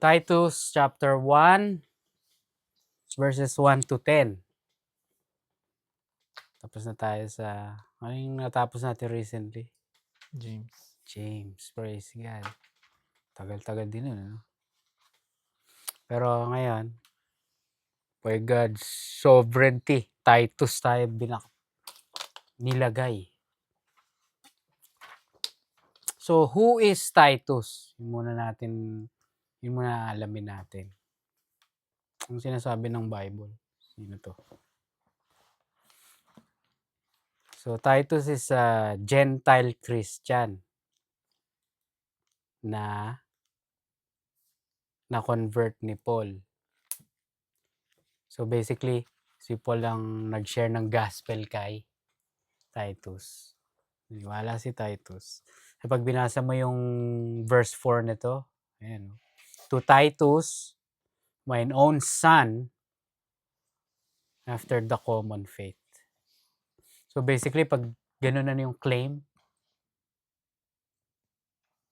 Titus chapter 1, verses 1 to 10. Tapos na tayo sa, ano yung natapos natin recently? James, praise God. Tagal-tagal din yun, ano? Pero ngayon, by God's sovereignty, Titus tayo nilagay. So, who is Titus? Yun muna alamin natin. Ang sinasabi ng Bible. Sino to? So, Titus is a Gentile Christian na convert ni Paul. So, basically, si Paul ang nag-share ng gospel kay Titus. Wala si Titus. Kapag binasa mo yung verse 4 nito, ayan, to Titus, mine own son, after the common faith. So basically, pag gano'n na yung claim,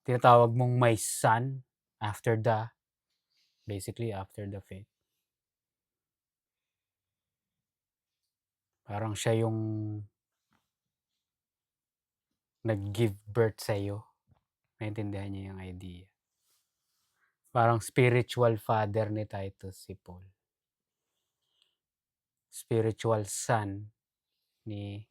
tinatawag mong my son after the faith. Parang siya yung nag-give birth sa'yo. Naintindihan niya yung idea. Parang spiritual father ni Titus si Paul. Spiritual son ni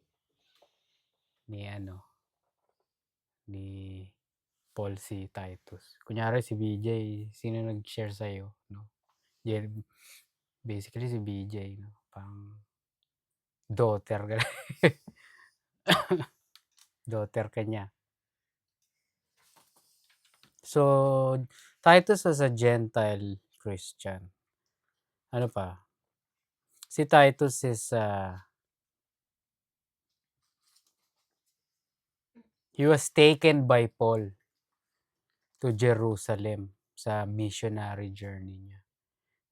Paul si Titus. Kunyari si BJ, sino nag-share sa'yo, no? Basically si BJ, no? Pang daughter ka. Daughter ka niya. So, Titus as a Gentile Christian. Ano pa? Si Titus is he was taken by Paul to Jerusalem sa missionary journey niya.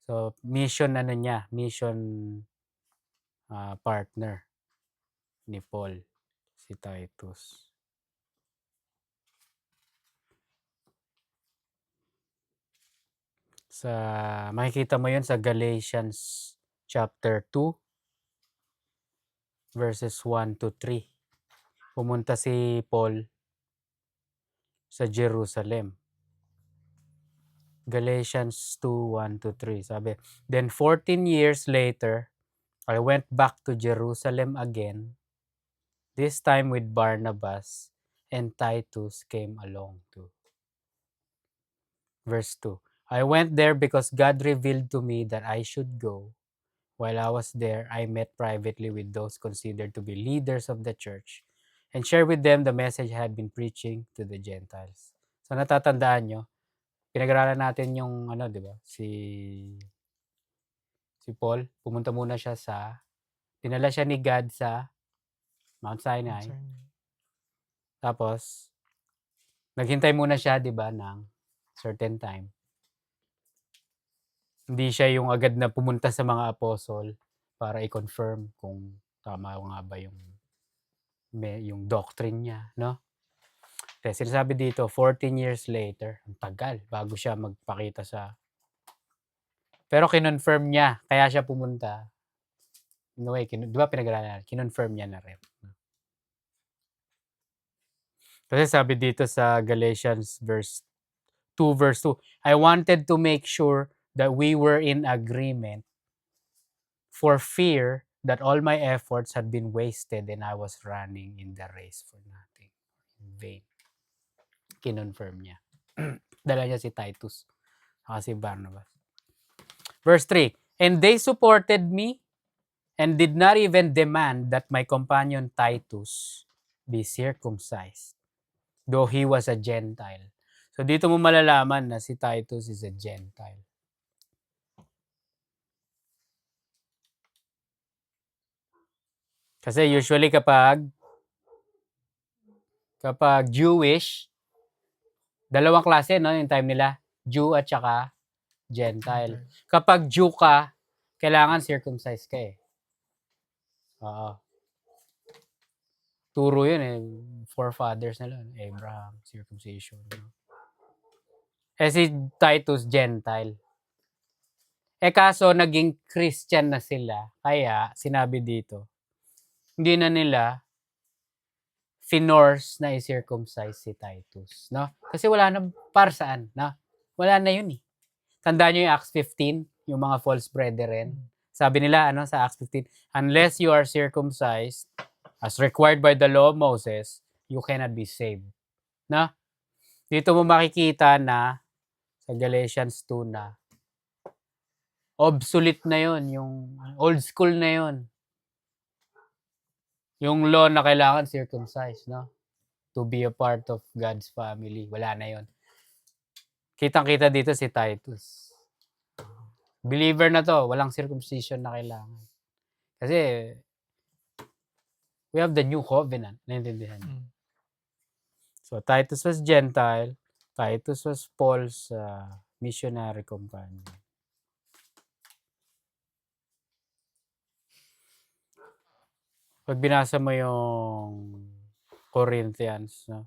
So, mission partner ni Paul, si Titus. Makikita mo yun sa Galatians chapter 2, verses 1 to 3. Pumunta si Paul sa Jerusalem. Galatians 2, 1 to 3. Sabi, then 14 years later, I went back to Jerusalem again, this time with Barnabas, and Titus came along too. Verse 2. I went there because God revealed to me that I should go. While I was there, I met privately with those considered to be leaders of the church and shared with them the message I had been preaching to the Gentiles. So natatandaan nyo, pinag-aralan natin yung di ba? Si Paul, pumunta muna siya dinala siya ni God sa Mount Sinai. Tapos naghintay muna siya, di ba, ng certain time. Hindi siya yung agad na pumunta sa mga apostol para i-confirm kung tama nga ba yung doctrine niya, no? Kasi sinasabi dito, 14 years later, ang tagal bago siya magpakita pero kinonfirm niya, kaya siya pumunta. In a way, di ba pinag-aralan, kinonfirm niya na rin. Kasi sabi dito sa Galatians 2 verse 2, I wanted to make sure that we were in agreement for fear that all my efforts had been wasted and I was running in the race for nothing, in vain. Kinonfirm niya. Dala niya si Titus, si Barnabas. Verse 3, and they supported me and did not even demand that my companion Titus be circumcised, though he was a Gentile. So dito mo malalaman na si Titus is a Gentile. Kasi usually kapag Jewish, dalawang klase, no, yung time nila, Jew at saka Gentile. Kapag Jew ka, kailangan circumcised ka eh. Turo yun eh. Forefathers nila, Abraham, circumcision. Eh, si Titus Gentile. Eh, kaso naging Christian na sila, kaya sinabi dito, hindi na nila finorce na i-circumcise si Titus, 'no? Kasi wala na para saan, 'no? Wala na 'yun, eh. Tandaan niyo yung Acts 15, yung mga false brethren. Sabi nila ano sa Acts 15, unless you are circumcised as required by the law of Moses, you cannot be saved, 'no? Dito mo makikita na sa Galatians 2 na obsolete na 'yun, yung old school na 'yun. Yung law na kailangan circumcised, 'no? To be a part of God's family, wala na 'yun. Kitang-kita dito si Titus. Believer na 'to, walang circumcision na kailangan. Kasi we have the new covenant, naintindihan niyo? So Titus was Gentile, Titus was Paul's missionary companion. Pag binasa mo yung Corinthians, no?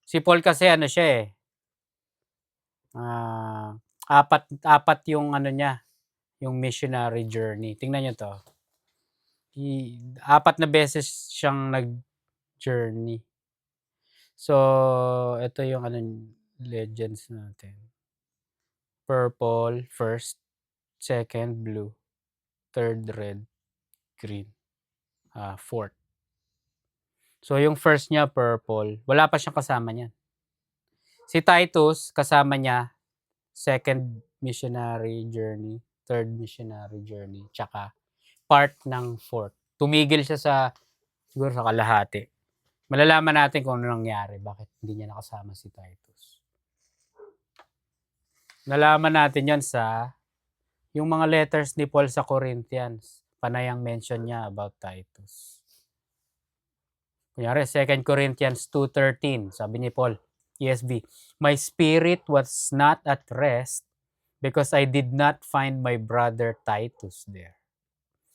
Si Paul kasi ano siya, apat yung ano niya, yung missionary journey. Tingnan niyo 'to. 4 na beses siyang nag-journey. So, ito yung ano, legends natin. Purple, first, second, blue, third, red, green, fourth. So, yung first niya, purple, wala pa siyang kasama niyan. Si Titus, kasama niya, second missionary journey, third missionary journey, tsaka part ng fourth. Tumigil siya sa, siguro sa kalahati. Malalaman natin kung ano nangyari, bakit hindi niya nakasama si Titus. Nalaman natin yan sa yung mga letters ni Paul sa Corinthians. Panay ang mention niya about Titus. Kunyari, 2 Corinthians 2:13, sabi ni Paul, ESV, my spirit was not at rest because I did not find my brother Titus there.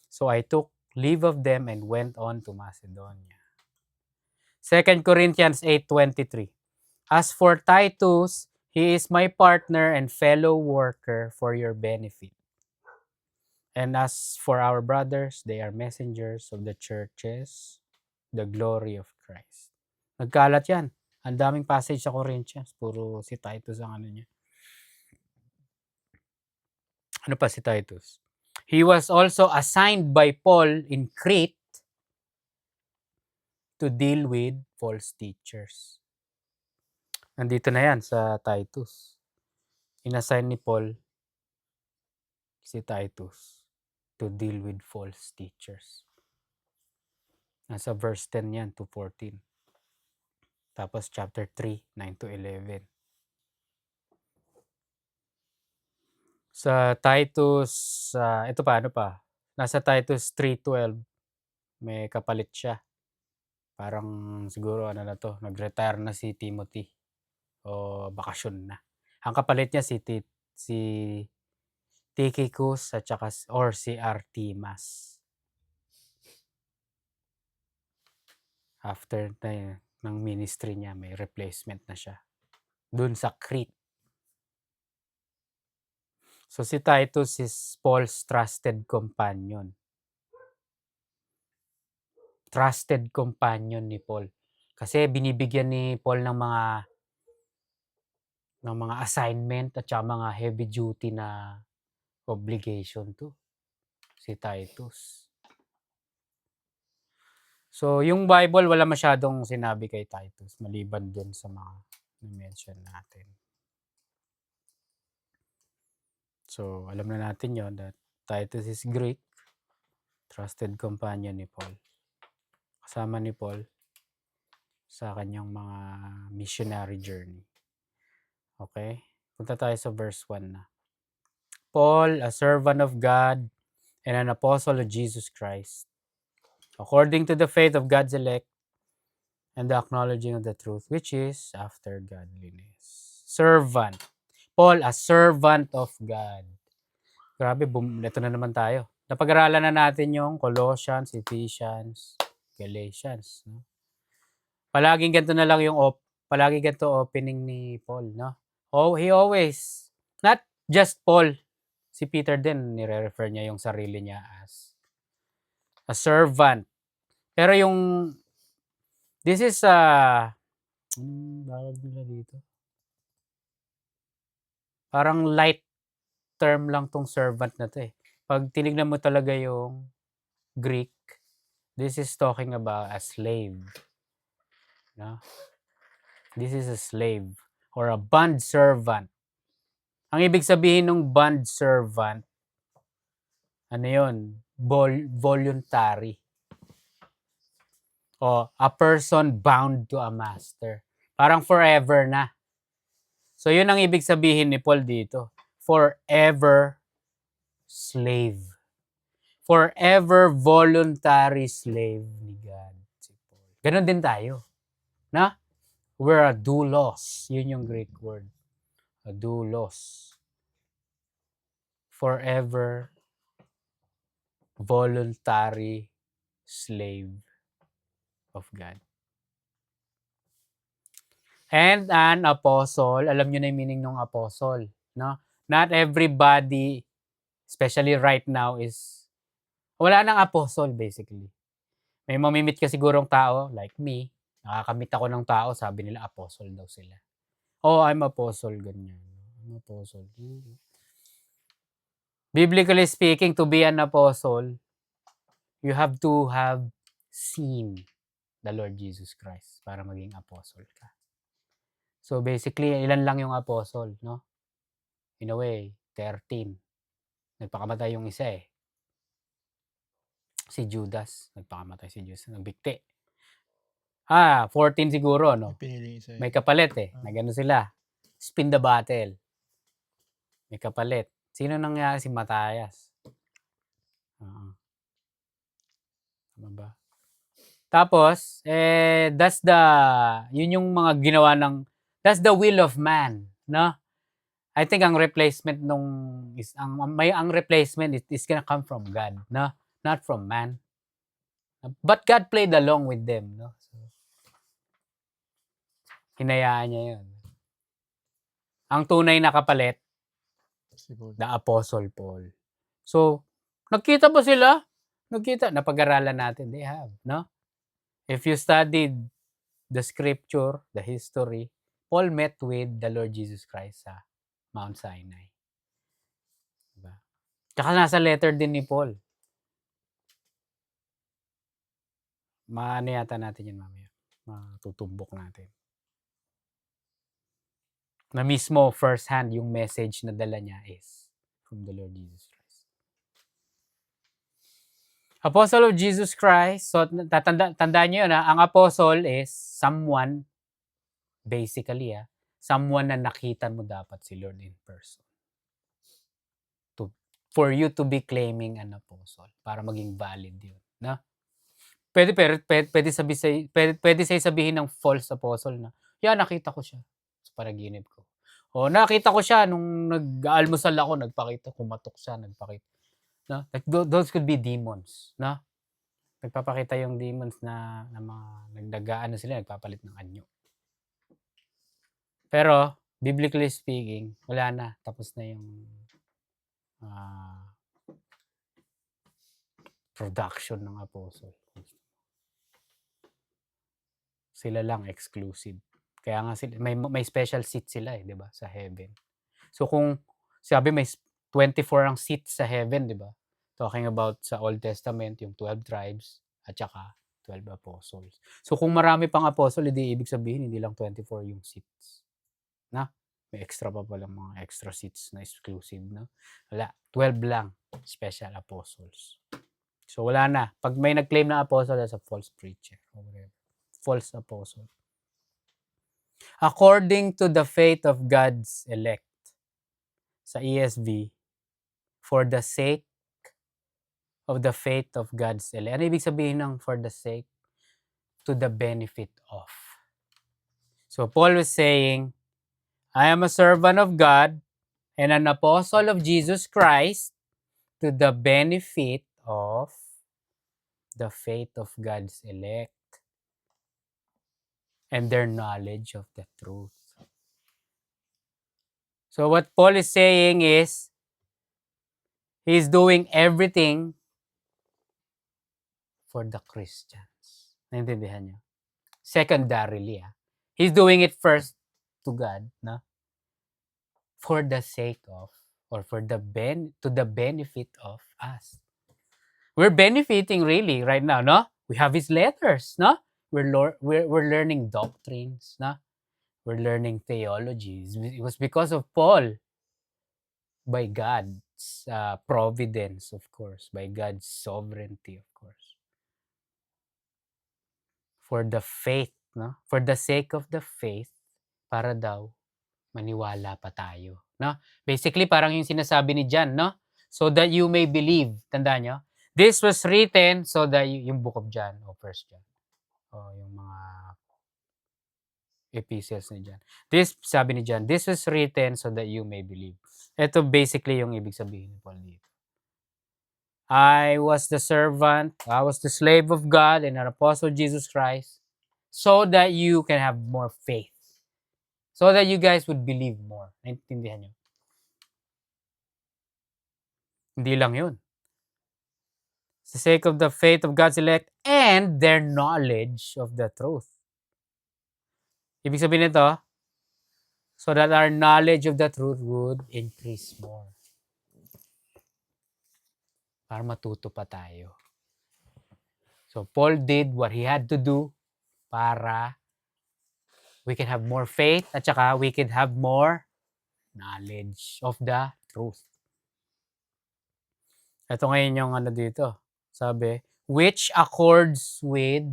So I took leave of them and went on to Macedonia. 2 Corinthians 8:23, as for Titus, he is my partner and fellow worker for your benefit. And as for our brothers, they are messengers of the churches, the glory of Christ. Nagkalat yan. Ang daming passage sa Corinthians. Puro si Titus ang ano niya. Ano pa si Titus? He was also assigned by Paul in Crete to deal with false teachers. Nandito na yan sa Titus. Inassign ni Paul si Titus to deal with false teachers. Nasa verse 10 yan to 14. Tapos chapter 3, 9 to 11. Sa Titus, ito pa, ano pa? Nasa Titus 3:12, may kapalit siya. Parang siguro ano na to, nag-retire na si Timothy o bakasyon na. Ang kapalit niya si Tychicus at saka or si Artemas. After ng ministry niya, may replacement na siya. Dun sa Crete. So si Titus is Paul's trusted companion. Trusted companion ni Paul. Kasi binibigyan ni Paul ng mga assignment at saka mga heavy duty na obligation to si Titus. So yung Bible wala masyadong sinabi kay Titus maliban dun sa mga na-mention natin. So alam na natin yon that Titus is Greek, trusted companion ni Paul. Kasama ni Paul sa kanyang mga missionary journey. Okay? Punta tayo sa verse 1 na. Paul, a servant of God and an apostle of Jesus Christ, according to the faith of God's elect and the acknowledging of the truth, which is after godliness. Servant. Paul, a servant of God. Grabe, ito na naman tayo. Napag-aralan na natin yung Colossians, Ephesians, Galatians. No? Palaging ganito na lang yung palagi ganito opening ni Paul, no? he always, not just Paul, si Peter din, nire-refer niya yung sarili niya as a servant. Pero yung, this is tawag nila dito? Parang light term lang tong servant na to eh. Pag tinignan mo talaga yung Greek, this is talking about a slave. No? This is a slave or a bond servant. Ang ibig sabihin ng bond servant, ano yun? Voluntary. O a person bound to a master. Parang forever na. So yun ang ibig sabihin ni Paul dito. Forever slave. Forever voluntary slave ni God. Ganon din tayo. Na? We're a doulos. Yun yung Greek word. A doulos. Forever voluntary slave of God. And an apostle, alam nyo na yung meaning ng apostle, no? Not everybody, especially right now, wala nang apostle basically. May mamimit ka sigurong tao, like me, nakakamit ako ng tao, sabi nila apostle daw sila. Oh, I'm apostle, ganyan. I'm apostle. Biblically speaking, to be an apostle, you have to have seen the Lord Jesus Christ para maging apostle ka. So basically, ilan lang yung apostle, no? In a way, 13. Nagpakamatay yung isa eh. Si Judas. Nagpakamatay si Judas. Nagbigti. 14 siguro, no? May kapalit eh. Nagano sila. Spin the battle. May kapalit. Sino nangyari? Si Matthias. Tama ba? Tapos, yun yung mga ginawa that's the will of man, no? I think ang replacement ang replacement is gonna come from God, no? Not from man. But God played along with them, no? So, hinayaan niya yun. Ang tunay na kapalit, the Apostle Paul. So, nagkita ba sila? Nagkita. Napag-aralan natin. They have, no? If you studied the scripture, the history, Paul met with the Lord Jesus Christ sa Mount Sinai. Diba? Tsaka nasa letter din ni Paul. Maano yata natin yan mamaya. Matutumbok natin. Na mismo first hand yung message na dala niya is from the Lord Jesus Christ. Apostle of Jesus Christ. So, tandaan nyo yun, ang apostle is someone, basically, someone na nakita mo dapat si Lord in person. For you to be claiming an apostle, para maging valid yun. Na? Pwede sa'yo sabihin ng false apostle na, nakita ko siya sa panaginip ko. O, nakita ko siya nung nag-almusal ako, nagpakita, kumatok siya, nagpakita. No? Like, those could be demons. No? Nagpapakita yung demons na mga nagdagaan na sila, nagpapalit ng anyo. Pero, biblically speaking, wala na. Tapos na yung production ng apostle. Sila lang exclusive. Kaya nga sila, may special seat sila 'di ba, sa heaven. So kung sabi may 24 ang seats sa heaven, 'di ba? Talking about sa Old Testament, yung 12 tribes at saka 12 apostles. So kung marami pang apostle, ibig sabihin hindi lang 24 yung seats. Na? May extra pa palang mga extra seats na exclusive, no? Wala, 12 lang special apostles. So wala na. Pag may nag-claim na apostle, that's a false preacher or whatever. False apostle. According to the faith of God's elect. Sa ESV, for the sake of the faith of God's elect. Ano ibig sabihin ng for the sake? To the benefit of. So Paul was saying, I am a servant of God and an apostle of Jesus Christ to the benefit of the faith of God's elect and their knowledge of the truth. So what Paul is saying is, he's doing everything for the Christians. Naintindihan niyo? Secondarily, he's doing it first to God, no? For the sake of, or for the to the benefit of us. We're benefiting really right now, no? We have his letters, no? We're learning doctrines, no? We're learning theologies. It was because of Paul, by God's providence, of course, by God's sovereignty, of course. For the faith, no? For the sake of the faith, para daw maniwala pa tayo, no? Basically, parang yung sinasabi ni John, no? So that you may believe. Tandaan nyo? This was written so that yung book of John o First John. O yung mga epistles ni John. Sabi ni John, this was written so that you may believe. Ito basically yung ibig sabihin ni Paul dito. I was the servant, I was the slave of God and an apostle of Jesus Christ so that you can have more faith. So that you guys would believe more. Naintindihan nyo? Hindi lang yun. For the sake of the faith of God's elect and their knowledge of the truth. Ibig sabihin nito, so that our knowledge of the truth would increase more. Para matuto pa tayo. So Paul did what he had to do para we can have more faith at saka we can have more knowledge of the truth. Ito ngayon yung ano dito. Sabi, which accords with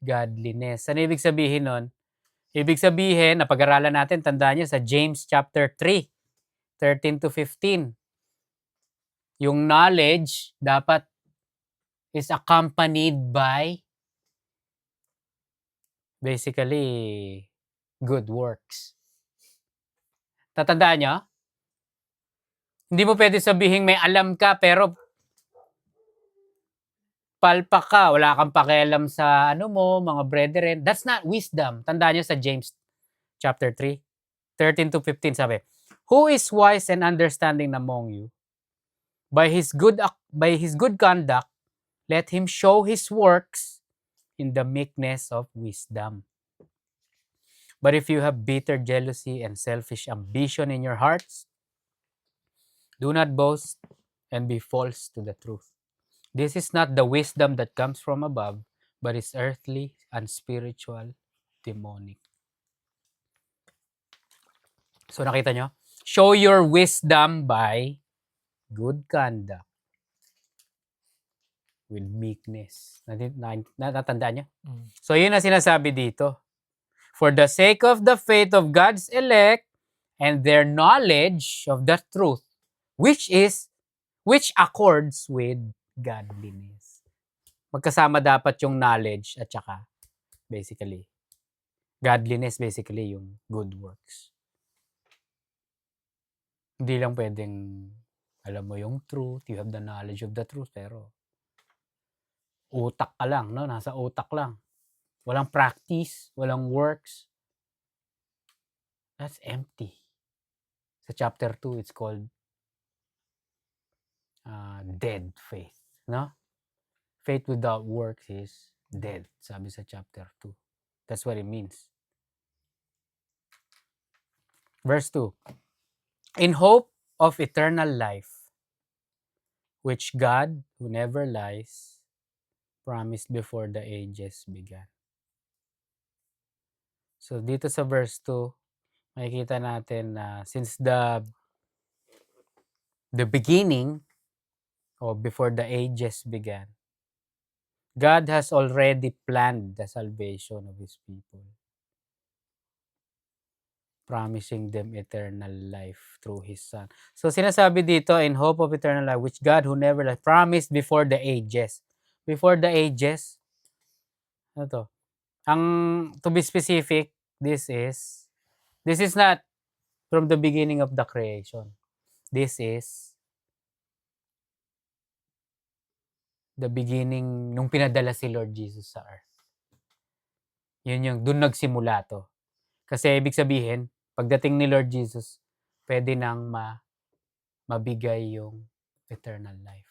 godliness. Ano ibig sabihin nun? Ibig sabihin, napag-aralan natin, tandaan nyo sa James chapter 3, 13 to 15. Yung knowledge dapat is accompanied by basically good works. Tatandaan nyo? Hindi mo pwede sabihin may alam ka pero palpak ka, wala kang pakialam sa ano mo, mga brethren. That's not wisdom. Tandaan nyo sa James chapter 3, 13 to 15 sabi, who is wise and understanding among you? By his good conduct, let him show his works in the meekness of wisdom. But if you have bitter jealousy and selfish ambition in your hearts, do not boast and be false to the truth. This is not the wisdom that comes from above, but is earthly, unspiritual, demonic. So nakita nyo? Show your wisdom by good conduct with meekness. Natatandaan nyo? So yun ang sinasabi dito. For the sake of the faith of God's elect and their knowledge of the truth, which accords with godliness. Magkasama dapat yung knowledge at saka basically godliness, basically yung good works. Hindi lang pwedeng alam mo yung truth, you have the knowledge of the truth, pero utak ka lang, no? Nasa utak lang. Walang practice, walang works. That's empty. Sa chapter 2, it's called dead faith, no? Faith without works is dead, sabi sa chapter 2. That's what it means. Verse 2. In hope of eternal life, which God, who never lies, promised before the ages began. So dito sa verse 2, makikita natin na since the beginning, or before the ages began, God has already planned the salvation of His people, promising them eternal life through His Son. So sinasabi dito, in hope of eternal life, which God who never lies, promised before the ages. Before the ages, ano to? To be specific, this is not from the beginning of the creation. This is the beginning nung pinadala si Lord Jesus sa earth. Yun yung, dun nagsimula to. Kasi ibig sabihin, pagdating ni Lord Jesus, puwede nang mabigay yung eternal life.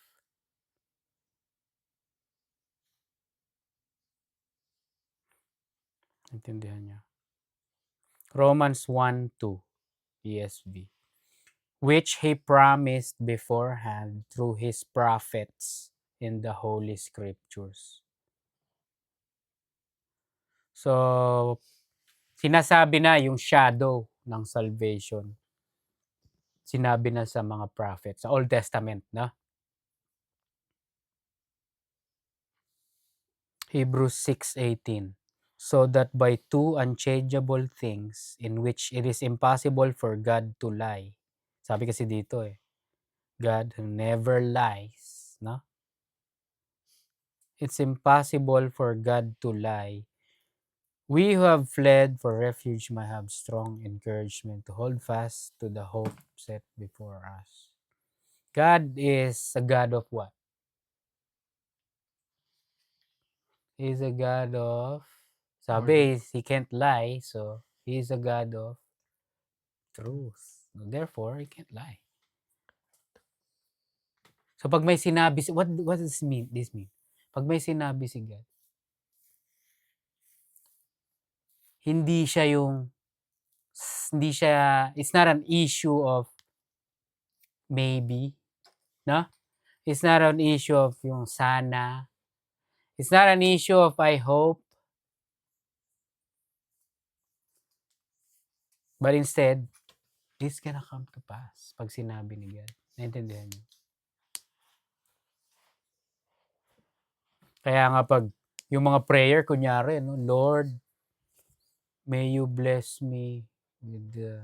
Naintindihan niyo? Romans 1:2 ESV. Which he promised beforehand through his prophets in the Holy Scriptures. So, sinasabi na yung shadow ng salvation. Sinabi na sa mga prophets, sa Old Testament, no? Hebrews 6:18. So that by two unchangeable things in which it is impossible for God to lie. Sabi kasi dito God who never lies, no? It's impossible for God to lie. We who have fled for refuge may have strong encouragement to hold fast to the hope set before us. God is a God of what? He's a God of, sabi, he can't lie, so he's a God of truth. Therefore, he can't lie. So pag may sinabi, what does this mean? Pag may sinabi si God, hindi siya, it's not an issue of maybe, no? It's not an issue of yung sana. It's not an issue of I hope. But instead, it's gonna come to pass pag sinabi ni God. Naintindihan niyo? Kaya nga pag yung mga prayer, kunyari, no, Lord, may you bless me with the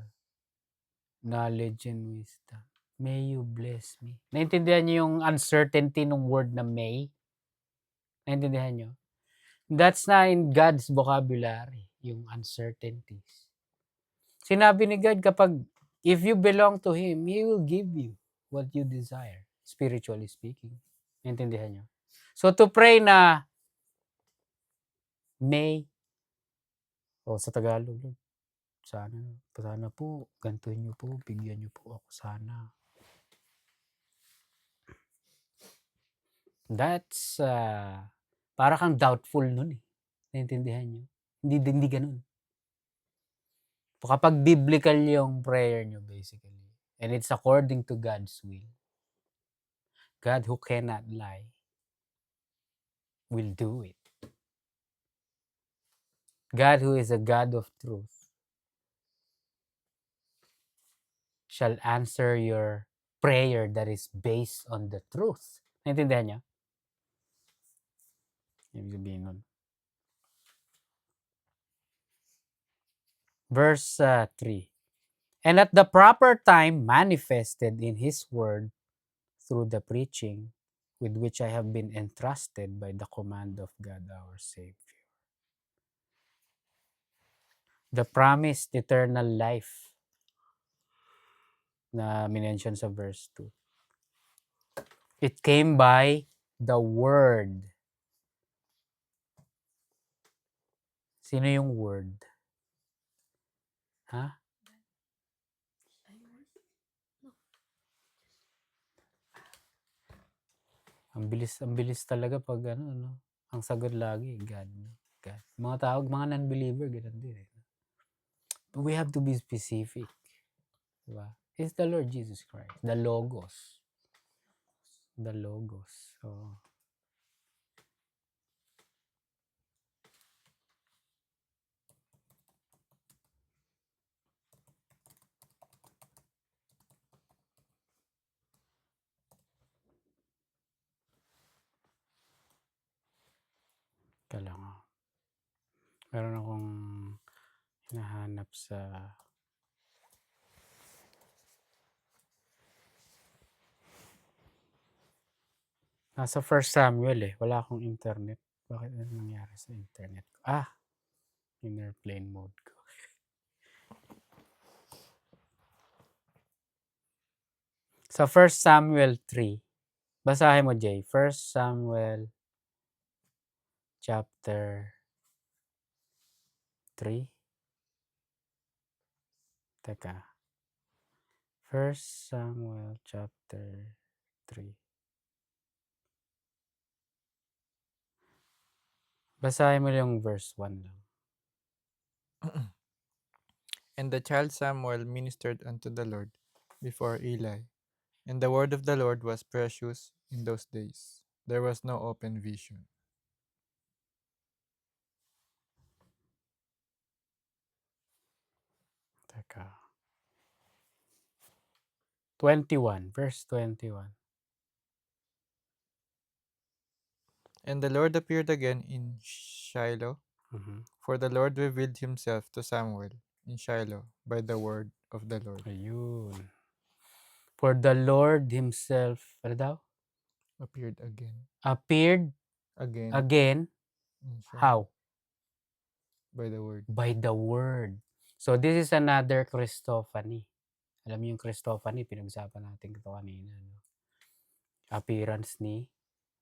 knowledge and wisdom. May you bless me. Naintindihan niyo yung uncertainty ng word na may? Naintindihan niyo? That's not in God's vocabulary, yung uncertainties. Sinabi ni God kapag if you belong to Him, He will give you what you desire, spiritually speaking. Naintindihan niyo? So to pray na may, o sa Tagalog, sana po, gantuhin niyo po, bigyan niyo po ako sana. That's, para kang doubtful nun Naintindihan niyo? Hindi ganun. Kapag biblical yung prayer niyo basically, and it's according to God's will, God who cannot lie will do it. God who is a God of truth shall answer your prayer that is based on the truth. Naintindihan niyo? Ibig sabihin nun. Verse 3. And at the proper time manifested in His word through the preaching with which I have been entrusted by the command of God our Savior. The promised eternal life na minention sa verse 2. It came by the word. Sino yung word? Ha? Ang bilis talaga pag no? Ang sagot lagi, God. God. Mga tawag, mga non-believer, ganun din But we have to be specific. Diba? It's the Lord Jesus Christ. The Logos. The Logos. So, kailangan. Meron akong hinahanap sa nasa 1 Samuel Wala akong internet. Bakit ano nangyari sa internet ko? In airplane mode ko. Sa 1 Samuel 3. Basahin mo, Jay. 1 Samuel chapter 3. Teka. 1 Samuel chapter 3. Basahin mo yung verse 1 lang. And the child Samuel ministered unto the Lord before Eli. And the word of the Lord was precious in those days. There was no open vision. Teka. 21, verse 21. And the Lord appeared again in Shiloh, Mhm. for the Lord revealed himself to Samuel in Shiloh by the word of the Lord. Ayun. For the Lord himself, ano daw? Appeared again. Appeared again. In Shiloh How? by the word. By the word. So this is another Christophany. Alam niyo yung Christophany, pinag-usapan natin ito kanina. No? Appearance ni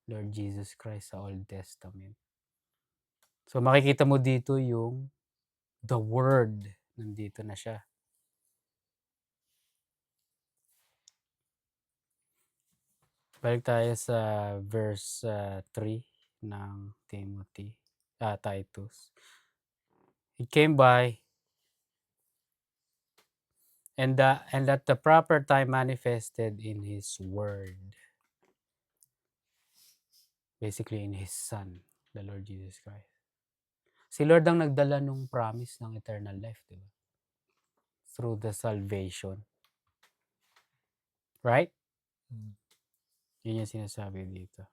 Lord Jesus Christ sa Old Testament. So makikita mo dito yung the word. Nandito na siya. Balik tayo sa verse 3 ng Titus. It came by and at the proper time manifested in His word. Basically in His Son, the Lord Jesus Christ. Si Lord ang nagdala nung promise ng eternal life, di ba? Through the salvation. Right? Yun yung sinasabi dito.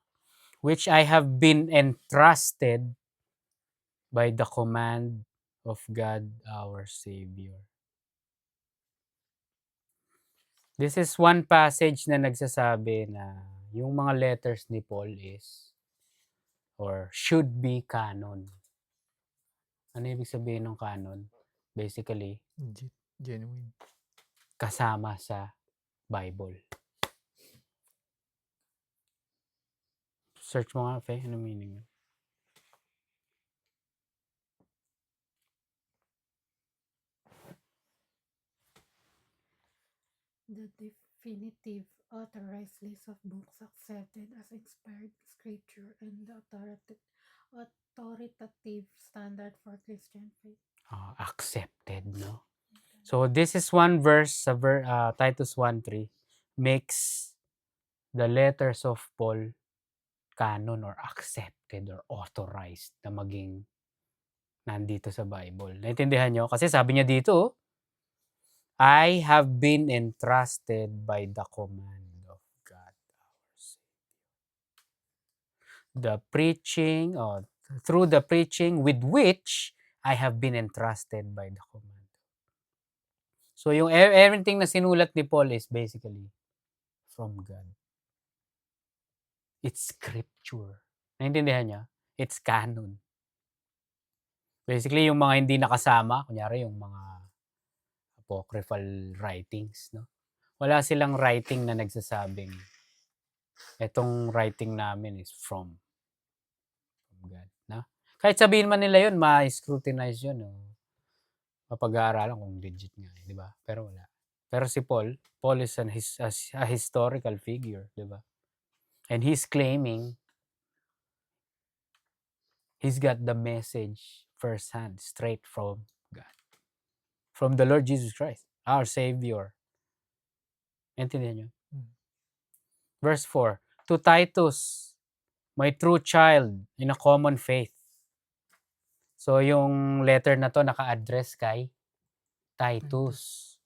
Which I have been entrusted by the command of God our Savior. This is one passage na nagsasabi na yung mga letters ni Paul is or should be canon. Ano ibig sabihin ng canon? Basically, Genuine. kasama sa Bible. Search mo nga, Fe. Ano meaning yun? The definitive authorized list of books accepted as inspired scripture and the authoritative standard for Christian faith. Accepted, no? So, this is one verse sa Titus 1:3 makes the letters of Paul canon or accepted or authorized na maging nandito sa Bible. Naintindihan nyo? Kasi sabi niya dito, I have been entrusted by the command of God our Savior. The preaching, through the preaching with which I have been entrusted by the command. So yung everything na sinulat ni Paul is basically from God. It's scripture. Naintindihan niya? It's canon. Basically, yung mga hindi nakasama, kunyari yung mga apocryphal writings, no? Wala silang writing na nagsasabing etong writing namin is from God, no? Kahit sabihin man nila yun, ma-scrutinize yun, no? Mapag-aaralan kung legit nga, di ba? Pero wala. Pero si Paul is a historical figure, di ba? And he's claiming he's got the message firsthand, straight from God. From the Lord Jesus Christ, our Savior. Intindihan nyo? Verse 4, to Titus, my true child in a common faith. So, yung letter na to naka-address kay Titus.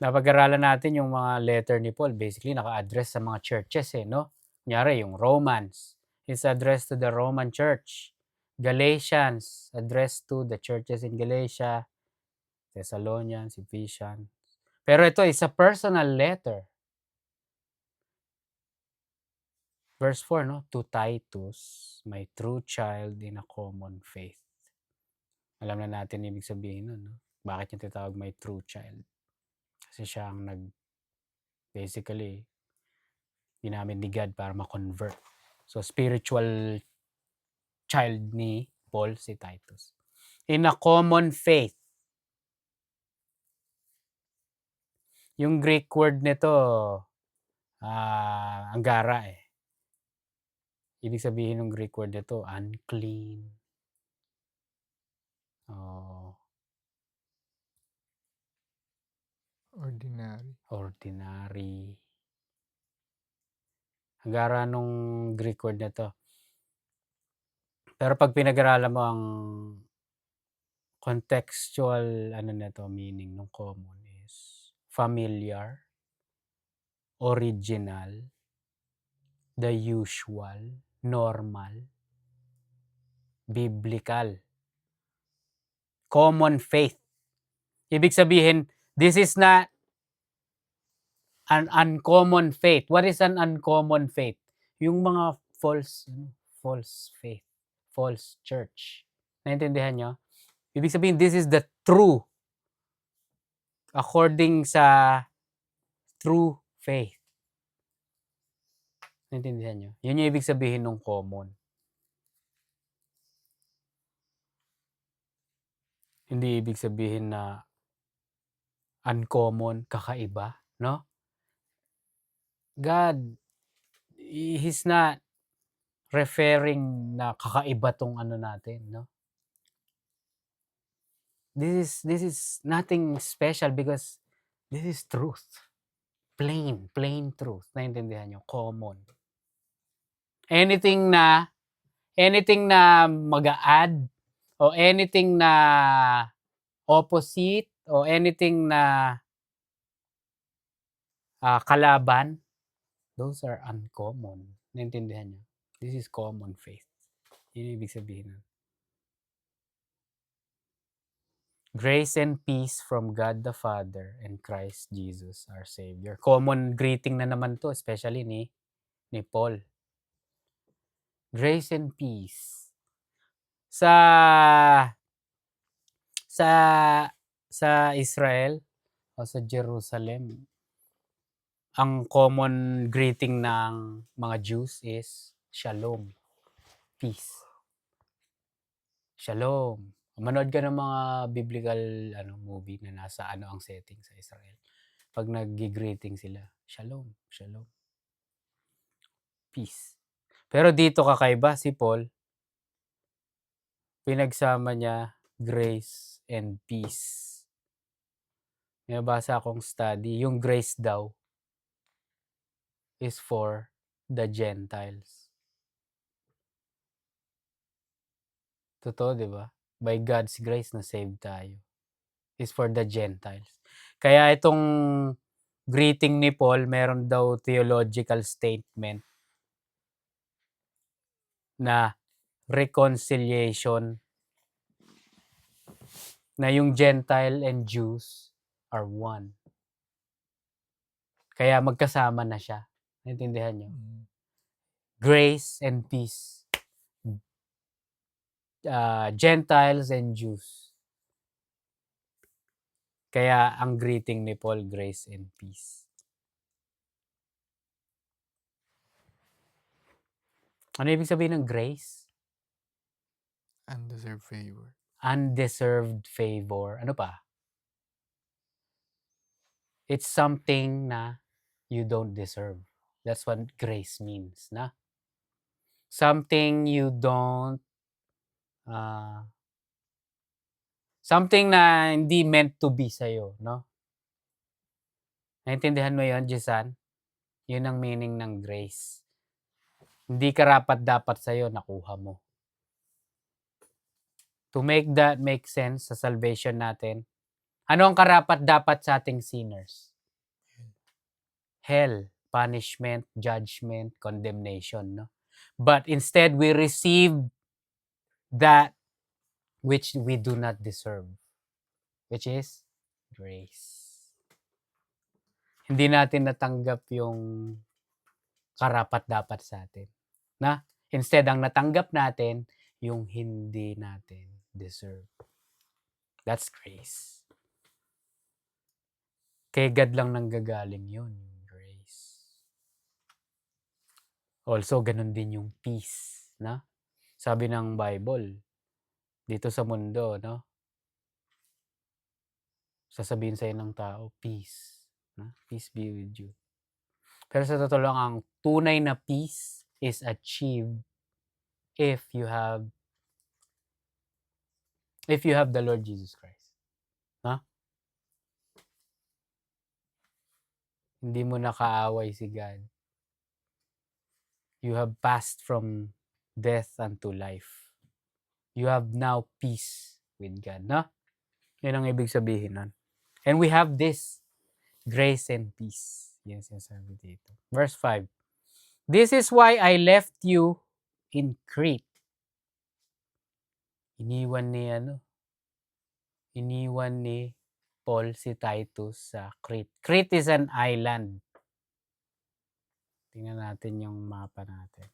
Napag-aralan natin yung mga letter ni Paul. Basically, naka-address sa mga churches, no? Kunyari, yung Romans is addressed to the Roman Church. Galatians, addressed to the churches in Galatia, Thessalonians, Ephesians. Pero ito is a personal letter. Verse 4, no? To Titus, my true child in a common faith. Alam na natin ibig sabihin nun, no? Bakit yung tinatawag my true child? Kasi siya ang basically, ginamit ni God para ma-convert. So, spiritual child ni Paul si Titus. In a common faith. Yung Greek word nito, anggara eh. Ibig sabihin ng Greek word nito, unclean. Oh, Ordinary. ordinary. Anggara nung Greek word na to. Pero pag pinag-aralan mo ang contextual meaning ng common is familiar, original, the usual, normal, biblical, common faith. Ibig sabihin, this is not an uncommon faith. What is an uncommon faith? Yung mga false faith, false church. Naintindihan nyo? Ibig sabihin, this is the true according sa true faith. Naintindihan nyo? Yun yung ibig sabihin ng common. Hindi ibig sabihin na uncommon, kakaiba, no? God, He's not referring na kakaiba tong natin, no? This is nothing special because this is truth. Plain truth. Naintindihan nyo? Common. Anything na mag-a-add o anything na opposite o anything na kalaban, those are uncommon. Naintindihan nyo? This is common faith. Yun ibig sabihin. Grace and peace from God the Father and Christ Jesus our Savior. Common greeting na naman to, especially ni Paul. Grace and peace. Sa Israel o sa Jerusalem, ang common greeting ng mga Jews is Shalom. Peace. Shalom. Manood ka ng mga biblical movie na nasa ang setting sa Israel. Pag nag-greeting sila, Shalom, Shalom. Peace. Pero dito kakaiba si Paul, pinagsama niya grace and peace. May nabasa akong study, yung grace daw is for the Gentiles. Totoo, di ba? By God's grace na save tayo. Is for the Gentiles. Kaya itong greeting ni Paul, meron daw theological statement na reconciliation, na yung Gentile and Jews are one. Kaya magkasama na siya. Naintindihan nyo? Grace and peace. Gentiles and Jews. Kaya ang greeting ni Paul, grace and peace. Ano ibig sabihin ng grace? Undeserved favor. Undeserved favor. Ano pa? It's something na you don't deserve. That's what grace means, na? Something you don't something na hindi meant to be sa'yo, no? Naintindihan mo yon, Jisan? Yun ang meaning ng grace. Hindi karapat-dapat sa'yo, nakuha mo. To make that make sense sa salvation natin, ano ang karapat-dapat sa ating sinners? Hell, punishment, judgment, condemnation, no? But instead, we receive that which we do not deserve, which is grace. Hindi natin natanggap yung karapat-dapat sa atin. Na? Instead, ang natanggap natin, yung hindi natin deserve. That's grace. Kay God lang nanggagaling yun, yung grace. Also, ganun din yung peace. Na? Sabi ng Bible, dito sa mundo, no? Sasabihin sa'yo ng tao, peace. Peace be with you. Pero sa totoo lang, ang tunay na peace is achieved if you have the Lord Jesus Christ. Hindi mo na kaaway si God. You have passed from death unto life. You have now peace with God. Yan ang ibig sabihin nun. And we have this grace and peace. Yan sinasabi dito. Verse 5. This is why I left you in Crete. Iniwan ni Paul si Titus sa Crete. Crete is an island. Tingnan natin yung mapa natin.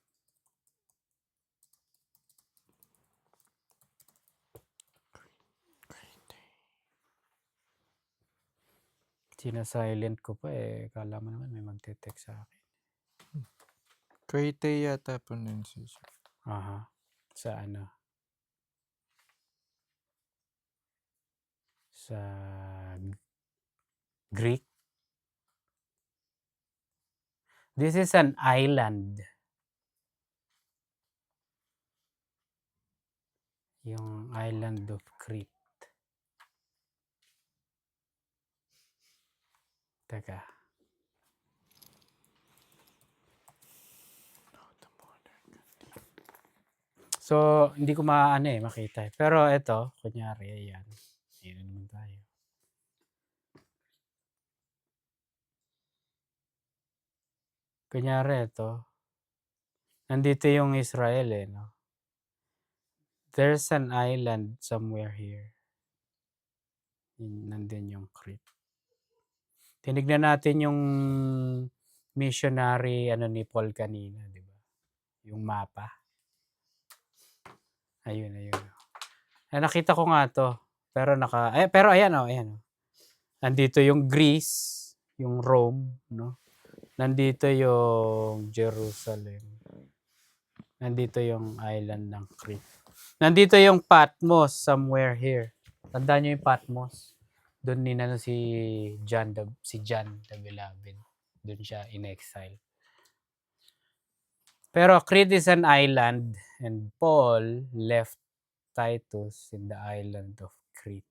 Sina-silent ko pa eh. Kala mo naman may magte-text sa akin. Crete yata pronunciation. Aha. Sa sa Greek. This is an island. Yung island of Crete. Teka. So, hindi ko makita eh. Pero ito, kunyari, ayan. Ayan naman tayo. Kunyari ito. Nandito yung Israel eh, no? There's an island somewhere here. Nandun yung Crete. Tinignan natin yung missionary ni Paul kanina, di ba? Yung mapa. Ayun. Nakita ko nga to. Pero pero ayan. Nandito yung Greece, yung Rome, no? Nandito yung Jerusalem. Nandito yung island ng Crete. Nandito yung Patmos somewhere here. Tandaan niyo yung Patmos. Doon si John the Beloved. Doon siya in exile. Pero Crete is an island and Paul left Titus in the island of Crete.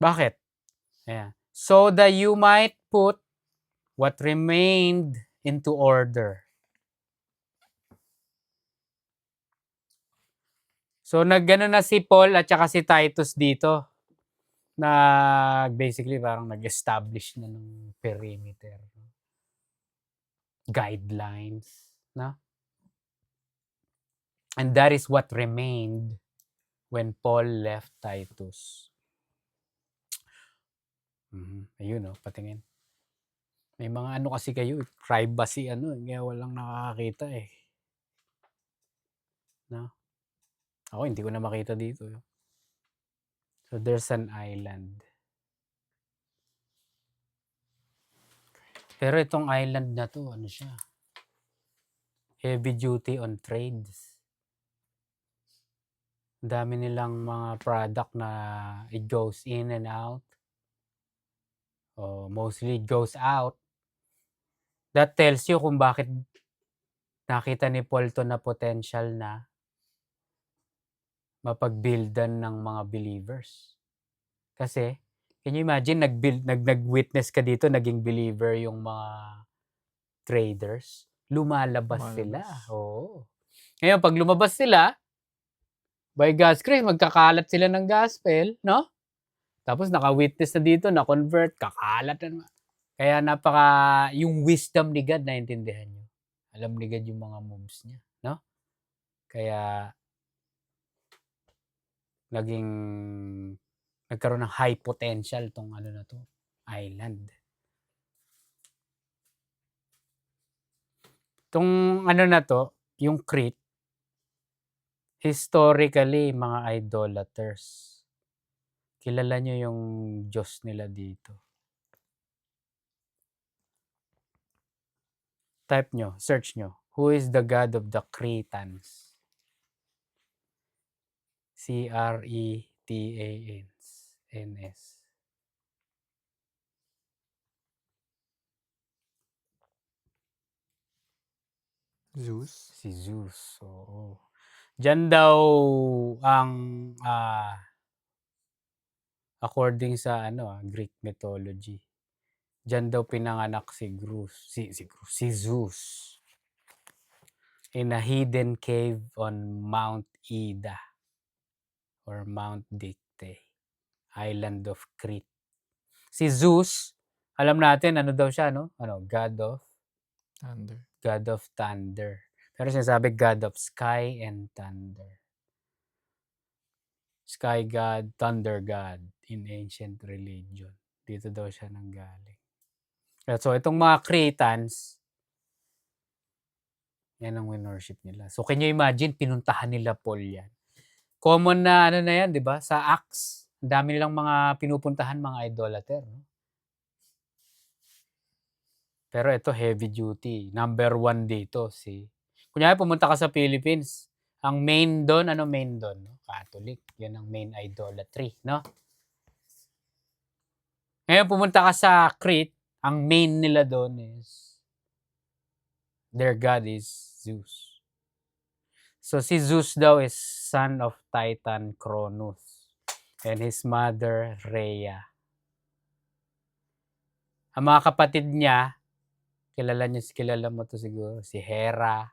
Bakit? Ayan. So that you might put what remained into order. So naggano na si Paul at saka si Titus dito. Basically parang nag-establish na ng perimeter. Guidelines. No? And that is what remained when Paul left Titus. Ayun patingin. May mga kasi kayo, privacy kaya walang nakakakita eh. No? Ako hindi ko na makita dito. So there's an island. Pero itong island na to, siya? Heavy duty on trades. Ang dami nilang mga product na it goes in and out. Mostly it goes out. That tells you kung bakit nakita ni Paul to na potential na mapagbuildan ng mga believers. Kasi, can you imagine, nag-witness ka dito, naging believer yung mga traders. Lumalabas sila. Oo. Ngayon, pag lumabas sila, by God's grace, magkakalat sila ng gospel, no? Tapos naka-witness na dito, na-convert, kakalat na naman. Kaya yung wisdom ni God, naintindihan nyo. Alam ni God yung mga moves niya, no? Kaya, nagkaroon ng high potential tong island. Tong yung Crete, historically, mga idolaters. Kilala nyo yung Diyos nila dito. Type nyo, search nyo. Who is the God of the Cretans? Cretans. Zeus? Si Zeus, oo. Diyan daw ang, according sa Greek mythology, diyan daw pinanganak si Zeus in a hidden cave on Mount Ida or Mount Dicte, island of Crete. Si Zeus, alam natin ano daw siya Thunder. God of thunder. Pero sinasabi God of sky and thunder. Sky god, thunder god in ancient religion. Dito daw siya nanggaling. So itong mga Cretans, yan ang winorship nila. So can you imagine, pinuntahan nila Paul yan. Common na na yan, di ba? Sa Acts, ang dami nilang mga pinupuntahan, mga idolater. No? Pero ito, heavy duty. Number 1 dito. Kunyari, pumunta ka sa Philippines. Ang main doon, No? Catholic. Yan ang main idolatry. No? Ngayon, pumunta ka sa Crete. Ang main nila doon is their god is Zeus. So si Zeus daw is son of Titan Cronus and his mother Rhea. Ang mga kapatid niya, kilala mo to siguro, si Hera,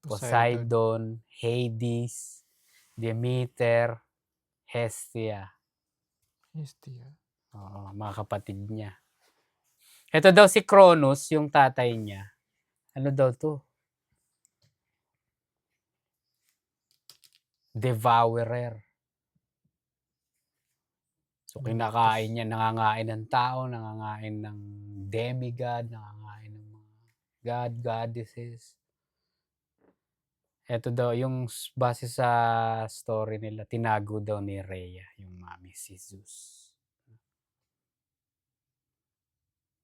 Poseidon, Hades, Demeter, Hestia. Oo, mga kapatid niya. Ito daw si Cronus, yung tatay niya. Ano daw to? Devourer. So kinakain niya, nangangain ng tao, nangangain ng demigod, nangangain ng mga god, goddesses. Ito daw, yung base sa story nila, tinago daw ni Rhea, yung mami, si Zeus.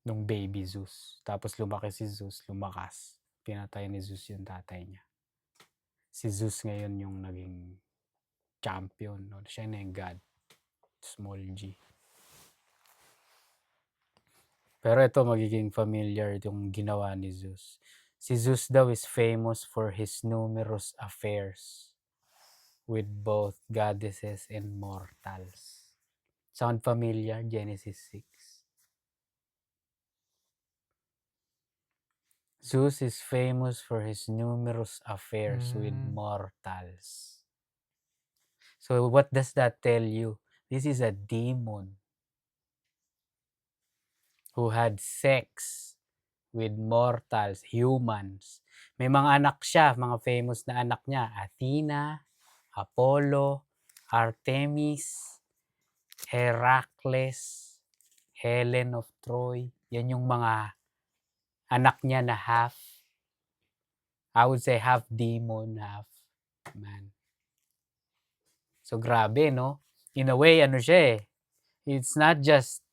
Nung baby Zeus. Tapos lumaki si Zeus, lumakas. Pinatay ni Zeus yung tatay niya. Si Zeus ngayon yung naging champion. No? Siya na yung god. Small g. Pero ito, magiging familiar yung ginawa ni Zeus. Si Zeus daw is famous for his numerous affairs with both goddesses and mortals. Sound familiar? Genesis 6. Zeus is famous for his numerous affairs with mortals. So what does that tell you? This is a demon who had sex with mortals, humans. May mga anak siya, mga famous na anak niya. Athena, Apollo, Artemis, Heracles, Helen of Troy. Yan yung mga anak niya na I would say half demon, half man. So grabe, no? In a way, siya eh. It's not just,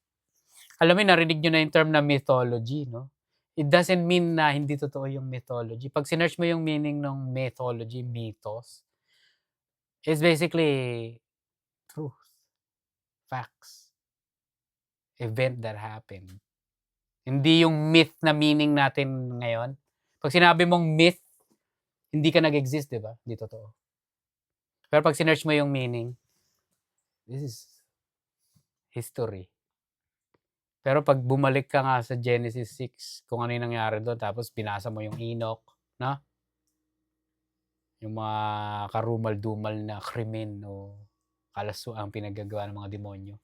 alam mo, narinig nyo na yung term na mythology, no? It doesn't mean na hindi totoo yung mythology. Pag sinearch mo yung meaning ng mythology, mythos, it's basically truth, facts, event that happened. Hindi yung myth na meaning natin ngayon. Pag sinabi mong myth, hindi ka nag-exist, di ba? Hindi totoo. Pero pag sinearch mo yung meaning, this is history. Pero pag bumalik ka nga sa Genesis 6, kung ano yung nangyari doon, tapos binasa mo yung Enoch, no? Yung mga karumal-dumal na krimen o ang pinagagawa ng mga demonyo.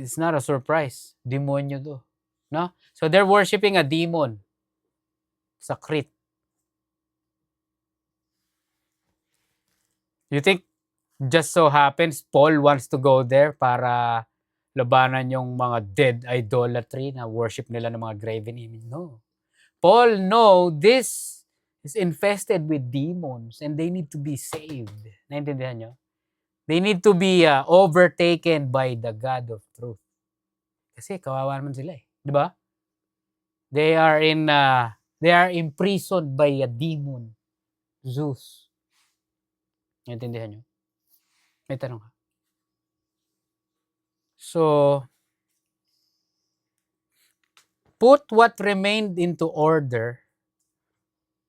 It's not a surprise. Demonyo to. No? So they're worshiping a demon sa Crete. You think just so happens Paul wants to go there para labanan yung mga dead idolatry na worship nila ng mga graven image? No. Paul this is infested with demons and they need to be saved. Naintindihan nyo? They need to be overtaken by the God of truth. Kasi kawawa naman sila eh. Di ba? They are imprisoned by a demon, Zeus. Naintindihan nyo? May tanong ka? So, put what remained into order,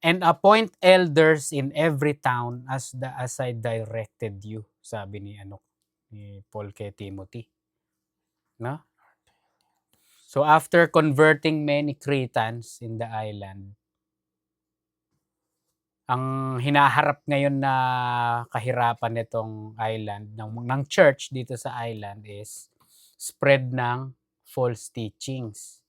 and appoint elders in every town as I directed you, sabi ni Paul kay Timothy, no? So after converting many Cretans in the island, ang hinaharap ngayon na kahirapan nitong island ng church dito sa island is spread ng false teachings.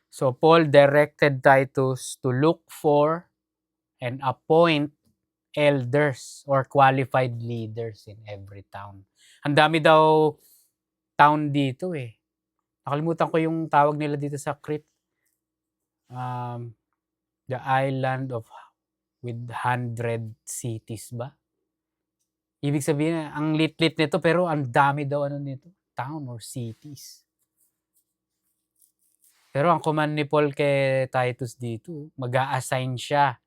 So Paul directed Titus to look for and appoint elders or qualified leaders in every town. Ang dami daw town dito eh. Nakalimutan ko yung tawag nila dito sa Crete. The island of with 100 cities ba? Ibig sabihin, ang lit-lit nito pero ang dami daw nito, town or cities. Pero ang command ni Paul kay Titus dito, mag-a-assign siya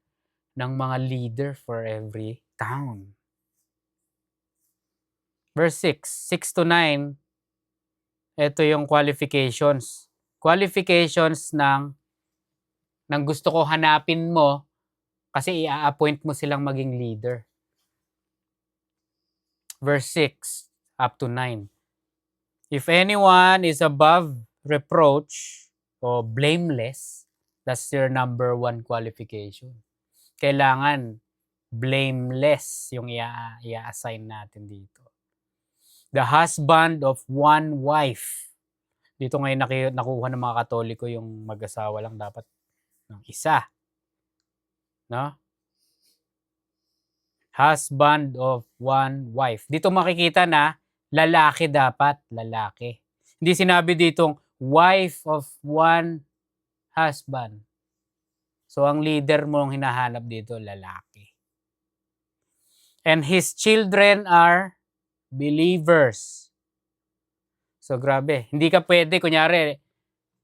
ng mga leader for every town. Verse 6, 6 to 9, ito yung qualifications. Qualifications ng gusto ko hanapin mo kasi i-appoint mo silang maging leader. Verse 6 up to 9. If anyone is above reproach o blameless, that's your number 1 qualification. Kailangan blameless yung i-assign natin dito. The husband of one wife. Dito ngayon nakuha ng mga Katoliko yung mag-asawa lang dapat ng isa. No? Husband of one wife. Dito makikita na lalaki dapat, lalaki. Hindi sinabi ditong wife of one husband. So ang leader mo ang hinahanap dito, lalaki. And his children are believers. So grabe, hindi ka pwede, kunyari,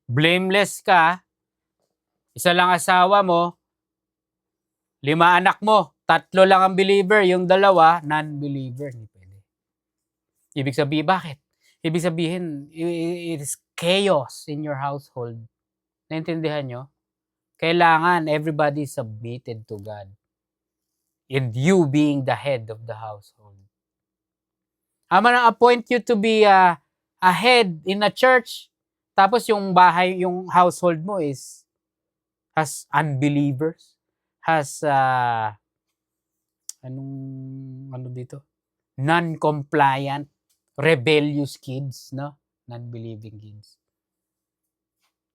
blameless ka, isa lang asawa mo, 5 anak mo, 3 lang ang believer, yung 2, non-believer. Hindi pwede. Ibig sabihin, bakit? Ibig sabihin, it is chaos in your household. Naintindihan nyo? Kailangan everybody submitted to God. And you being the head of the household. I'm gonna appoint you to be a head in a church. Tapos yung household mo has unbelievers. Has non-compliant, rebellious kids, no? Non-believing kids.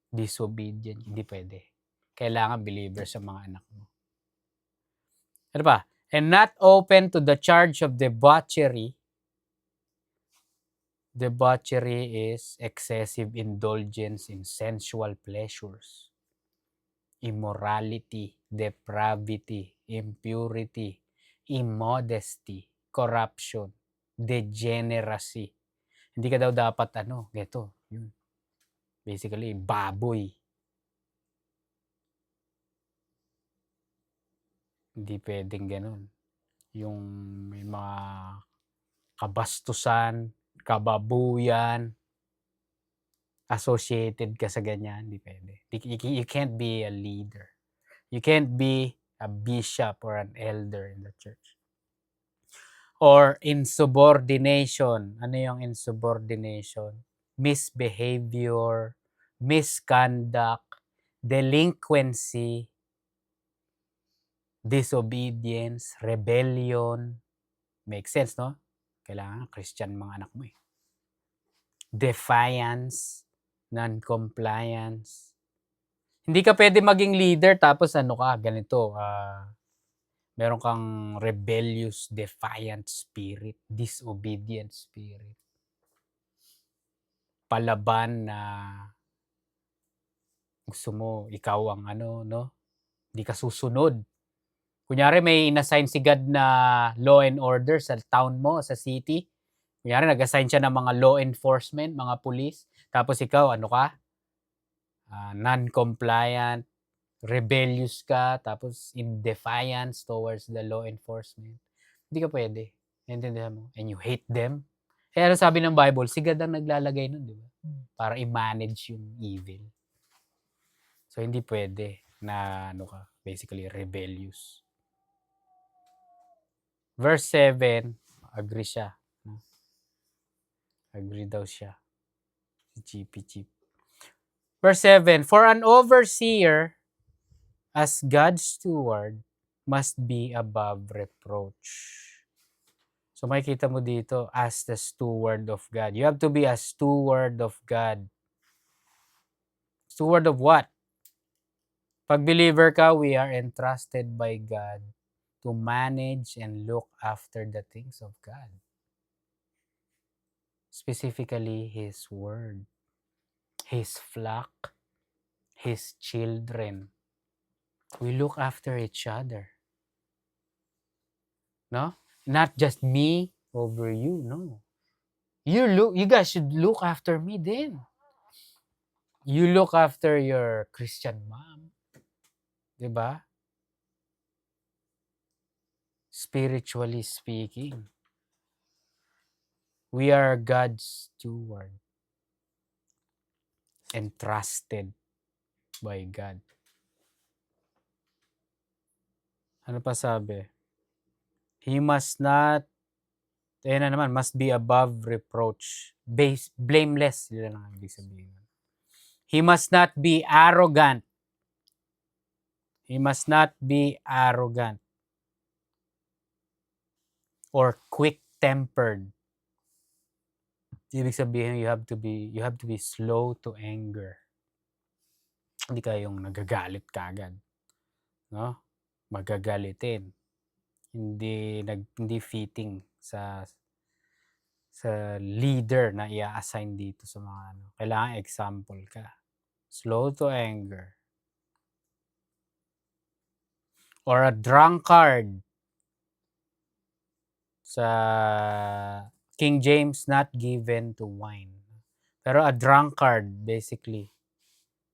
Disobedient, hindi pwede. Kailangan believer sa mga anak mo. Ano pa? And not open to the charge of debauchery. Debauchery is excessive indulgence in sensual pleasures, immorality, depravity, impurity, immodesty, corruption, degeneracy. Hindi ka daw dapat yun. Basically, baboy. Hindi pwedeng ganun. Yung may mga kabastusan, kababuyan, associated ka sa ganyan, hindi pwede. You can't be a leader. You can't be a bishop or an elder in the church. Or insubordination. Ano yung insubordination? Misbehavior, misconduct, delinquency, disobedience, rebellion. Makes sense, no? Kailangan Christian mga anak mo eh. Defiance, non-compliance. Hindi ka pwede maging leader tapos ganito, meron kang rebellious, defiant spirit, disobedient spirit. Palaban na gusto mo, ikaw ang hindi ka susunod. Kunyari may inassign si God na law and order sa town mo, sa city. Kunyari nag-assign siya ng mga law enforcement, mga police. Tapos ikaw, non-compliant, rebellious ka, tapos in defiance towards the law enforcement. Hindi ka pwede. Naintindihan mo? And you hate them. Kaya ano sabi ng Bible, si God ang naglalagay nun, di ba? Para i-manage yung evil. So, hindi pwede na basically rebellious. Verse 7, agree siya. Agree daw siya. Si Chief. Verse 7, for an overseer as God's steward must be above reproach. So makikita mo dito, as the steward of God. You have to be a steward of God. Steward of what? Pag believer ka, we are entrusted by God to manage and look after the things of God. Specifically, His Word, His flock, His children. We look after each other. No? Not just me over you, no. You guys should look after me then. You look after your Christian mom. Diba? Spiritually speaking, we are God's steward. Entrusted by God. Ano pa sabi? He must not, must be above reproach. Blameless. Yun lang ang ibig sabihin. He must not be arrogant. He must not be arrogant. Or quick-tempered. Ibig sabihin, you have to be slow to anger. Hindi kayong nagagalit kagad. No? Magagalitin. Hindi fitting sa leader na i-assign dito sa mga Kailangan example ka. Slow to anger. Or a drunkard. Sa King James, not given to wine. Pero a drunkard, basically,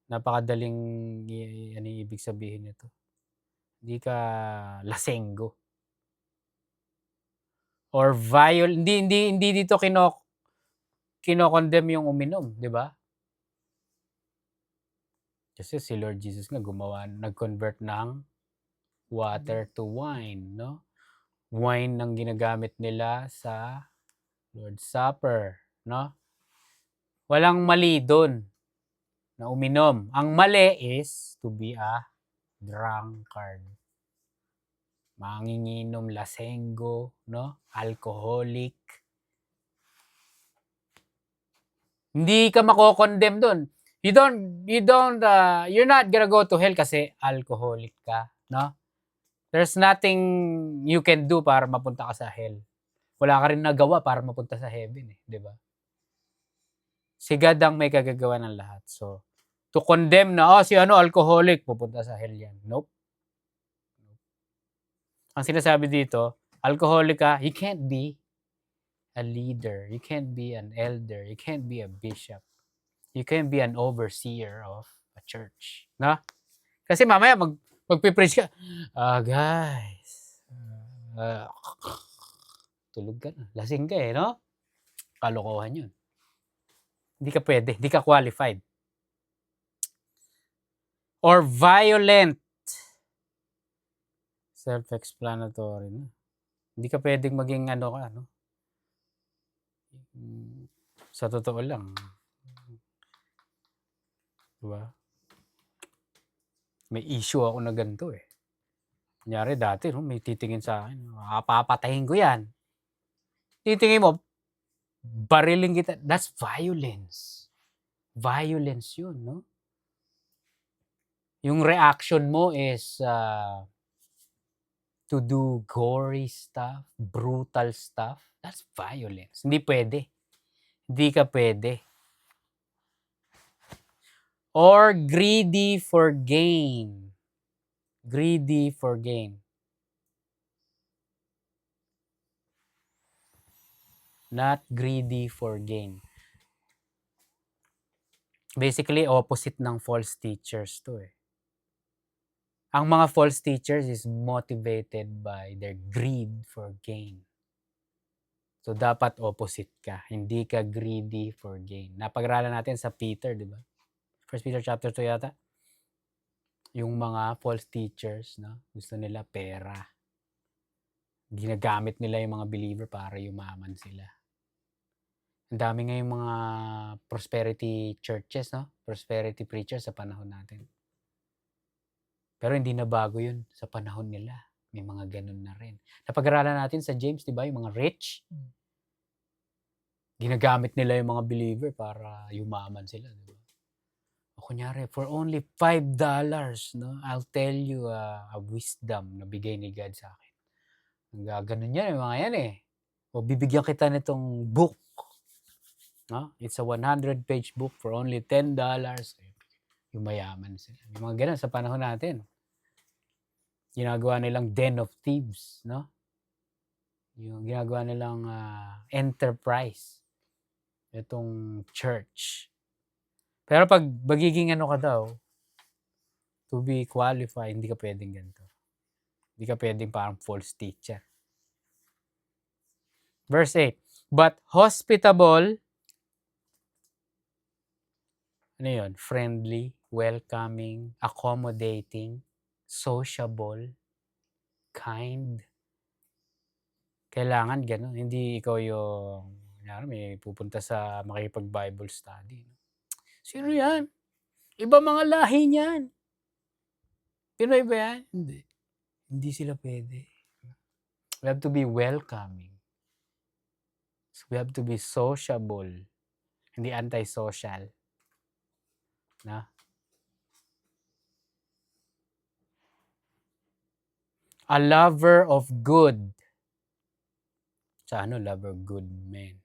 napakadaling ibig sabihin nito. Hindi ka lasenggo. Or hindi dito kino-condemn yung uminom, di ba? Kasi si Lord Jesus nga nag-convert ng water to wine, no? Wine ang ginagamit nila sa Lord's Supper, no? Walang mali doon na uminom. Ang mali is to be a drunkard. Manginginom, lasenggo, no? Alcoholic. Hindi ka mako-condemn doon. You're not gonna go to hell kasi alcoholic ka, no? There's nothing you can do para mapunta ka sa hell. Wala ka rin nagawa para mapunta sa heaven, di ba? Si God ang may kagagawa ng lahat. So, to condemn na, si alcoholic, pupunta sa hell yan. Nope. Ang sinasabi dito, alcoholic ka, you can't be a leader. You can't be an elder. You can't be a bishop. You can't be an overseer of a church. Na? Kasi mamaya magpipreach ka, guys, tulog ka na. Lasing ka no? Kalokohan yun. Hindi ka pwede. Hindi ka qualified. Or violent. Self-explanatory na. Hindi ka pwedeng maging sa totoo lang. Diba? May issue ako na ganito Kunyari dati, may titingin sa akin, papatayin ko yan. Titingin mo, bariling kita. That's violence. Violence yun, no? Yung reaction mo is to do gory stuff, brutal stuff. That's violence. Hindi pwede. Hindi ka pwede. Or greedy for gain. Greedy for gain. Not greedy for gain. Basically, opposite ng false teachers to Ang mga false teachers is motivated by their greed for gain. So, dapat opposite ka. Hindi ka greedy for gain. Napag-aralan natin sa Peter, di ba? 1 Peter chapter 2 yata. Yung mga false teachers, no? Gusto nila pera. Ginagamit nila yung mga believer para yumaman sila. Ang dami ngayong mga prosperity churches, no? Prosperity preachers sa panahon natin. Pero hindi na bago yun sa panahon nila. May mga ganun na rin. Napag-aralan natin sa James, di ba? Yung mga rich. Ginagamit nila yung mga believer para yumaman sila. Di ba? O kunyari, for only $5, no? I'll tell you a wisdom na bigay ni God sa akin. Ang gaganon yan, yung mga yan eh. O bibigyan kita nitong book. No? It's a 100-page book for only $10. Yung mayaman sila. Yung mga ganun sa panahon natin. Ginagawa nilang den of thieves, no? Yung ginagawa nilang enterprise. Itong church. Pero pag magiging ano ka daw, to be qualified, hindi ka pwedeng ganito. Hindi ka pwedeng parang false teacher. Verse 8. But hospitable, ano yun? Friendly, welcoming, accommodating, sociable, kind. Kailangan ganun. Hindi ikaw yung, may pupunta sa makipag-Bible study. Sino yan? Iba mga lahi niyan. Pinoy ba yan? Hindi. Hindi sila pwede. We have to be welcoming. So we have to be sociable. Hindi anti-social. Na? A lover of good. Sa lover good men.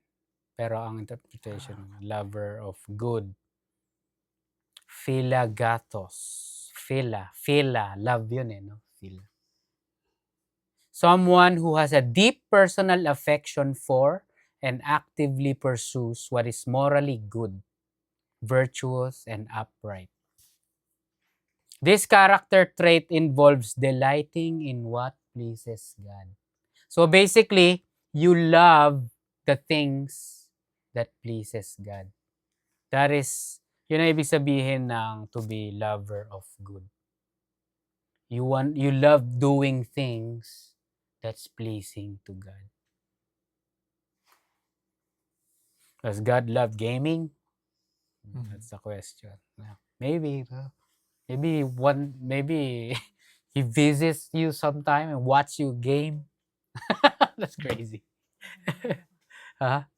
Pero ang interpretation, lover of good. Philagathos. Phila. Love yun eh, no? Phila. Someone who has a deep personal affection for and actively pursues what is morally good, virtuous, and upright. This character trait involves delighting in what pleases God. So basically, you love the things that pleases God. That is, yun ang ibig sabihin ng to be lover of good. You love doing things that's pleasing to God. Does God love gaming? That's the question. Maybe he visits you sometime and watch you game. That's crazy. Ha?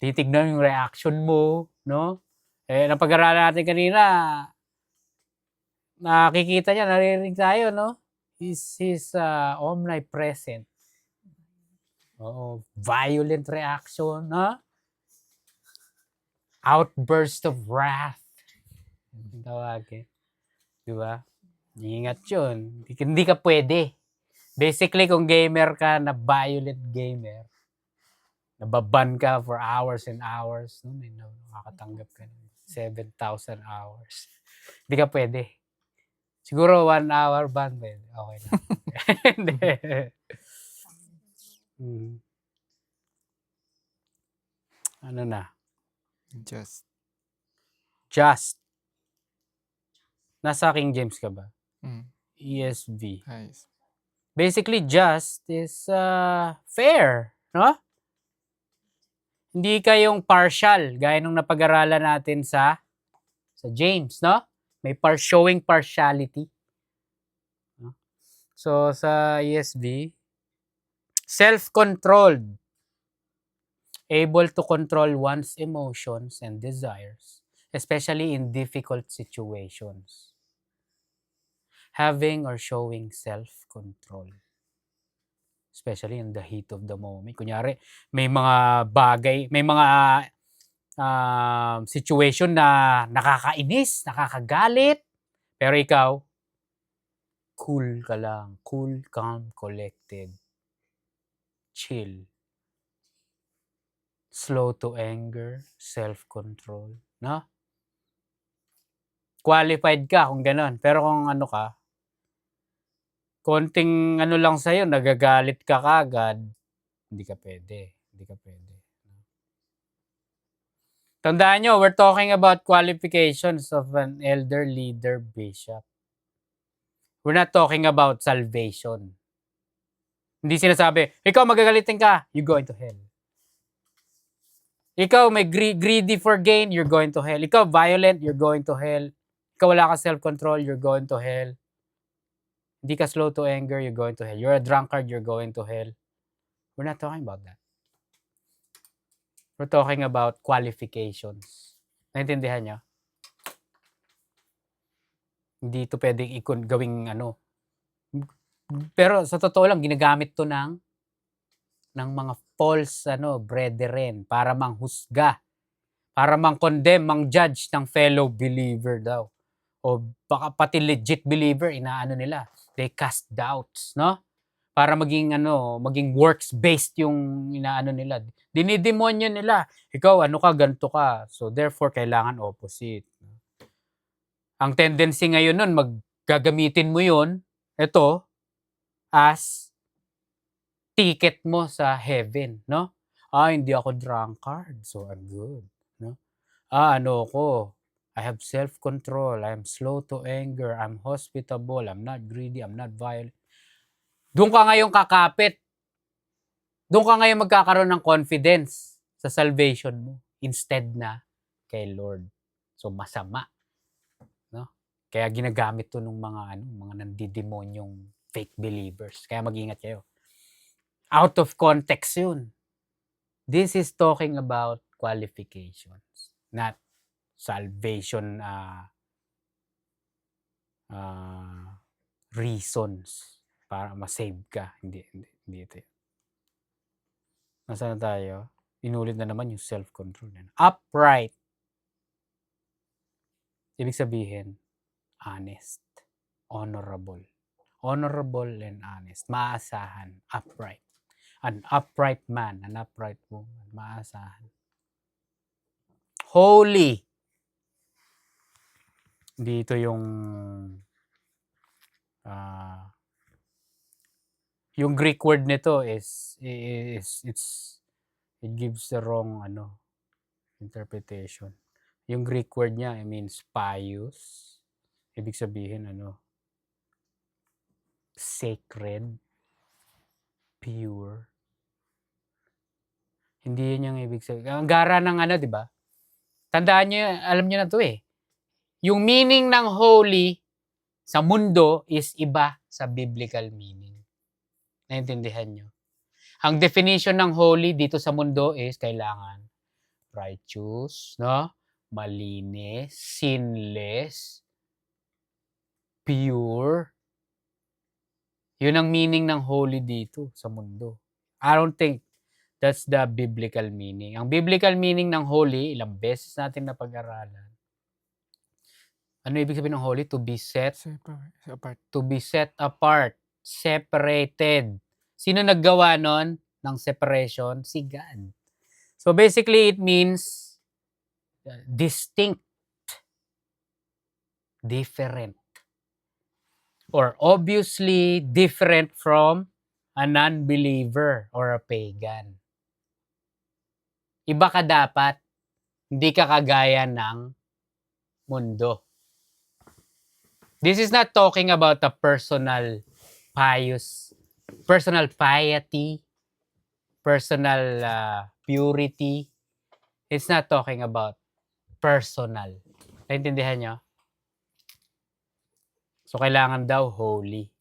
Titignan yung reaction mo, no? Napag-aralan natin kanina, nakikita niya, naririnig tayo, no? He's omnipresent. Violent reaction, ha? Outburst of wrath. Tawagin. Diba? Ingat yun. Hindi ka pwede. Basically, kung gamer ka na violent gamer, nababan ka for hours and hours, no? May nakakatanggap ka ng 7,000 hours. Hindi ka pwede. Siguro 1 hour ban, pwede. Okay lang. Hindi. Ano na? Just. Nasa King James ka ba? ESV. Nice. Basically, just is fair, no? Hindi kayong partial, gaya nung napag-aralan natin sa James, no? May showing partiality. No? So, sa ESV, self-controlled, able to control one's emotions and desires, especially in difficult situations. Having or showing self-control. Especially in the heat of the moment. Kunyari, may mga bagay, may mga situation na nakakainis, nakakagalit, pero ikaw, cool ka lang. Cool, calm, collected. Chill. Slow to anger, self-control. No? Qualified ka kung ganon. Pero kung ano ka, konting ano lang sa'yo, nagagalit ka kagad, hindi ka pwede. Hindi ka pwede. Tandaan nyo, we're talking about qualifications of an elder, leader, bishop. We're not talking about salvation. Hindi sinasabi, ikaw magagalitin ka, you go into hell. Ikaw may greedy for gain, you're going to hell. Ikaw violent, you're going to hell. Ikaw wala ka self-control, you're going to hell. Hindi ka slow to anger, you're going to hell. You're a drunkard, you're going to hell. We're not talking about that. We're talking about qualifications. Naintindihan nyo? Hindi ito pwedeng gawing ano. Pero sa totoo lang, ginagamit to ng mga false brethren para manghusga, para mang-condemn, mang-judge ng fellow believer daw. O baka pati legit believer, inaano nila. They cast doubts, no? Para maging maging works-based yung inaano nila. Dinidemonyo nila. Ikaw, ano ka, ganito ka. So therefore, kailangan opposite. Ang tendency ngayon nun, gagamitin mo yun, ito, as ticket mo sa heaven, no? Hindi ako drunkard, so I'm good, no? I have self-control, I'm slow to anger, I'm hospitable, I'm not greedy, I'm not violent. Doon ka ngayon kakapit. Doon ka ngayon magkakaroon ng confidence sa salvation mo instead na kay Lord. So masama, no? Kaya ginagamit 'to ng mga nandidemonyong fake believers. Kaya mag-ingat kayo. Out of context 'yun. This is talking about qualifications, not salvation reasons para ma-save ka. Hindi ito. Nasaan na tayo? Inulit na naman yung self-control. Upright. Ibig sabihin, honest, honorable. Honorable and honest. Maasahan. Upright. An upright man, an upright woman. Maasahan. Holy. Dito yung yung Greek word nito it gives the wrong interpretation. Yung Greek word niya, it means pious. Ibig sabihin sacred, pure. Hindi yun yung ibig sabihin. Ang gara ng di ba? Tandaan niyo, alam niyo na to eh. Yung meaning ng holy sa mundo is iba sa biblical meaning. Naintindihan nyo? Ang definition ng holy dito sa mundo is kailangan righteous, no? Malinis, sinless, pure. Yun ang meaning ng holy dito sa mundo. I don't think that's the biblical meaning. Ang biblical meaning ng holy, ilang beses natin napag-aralan. Ano ibig sabihin ng holy? To be set apart. To be set apart. Separated. Sino naggawa nun ng separation? Si God. So basically, it means distinct, different, or obviously different from a non-believer or a pagan. Iba ka dapat, hindi ka kagaya ng mundo. This is not talking about a personal piety, personal purity. It's not talking about personal. Naintindihan nyo? So, kailangan daw holy.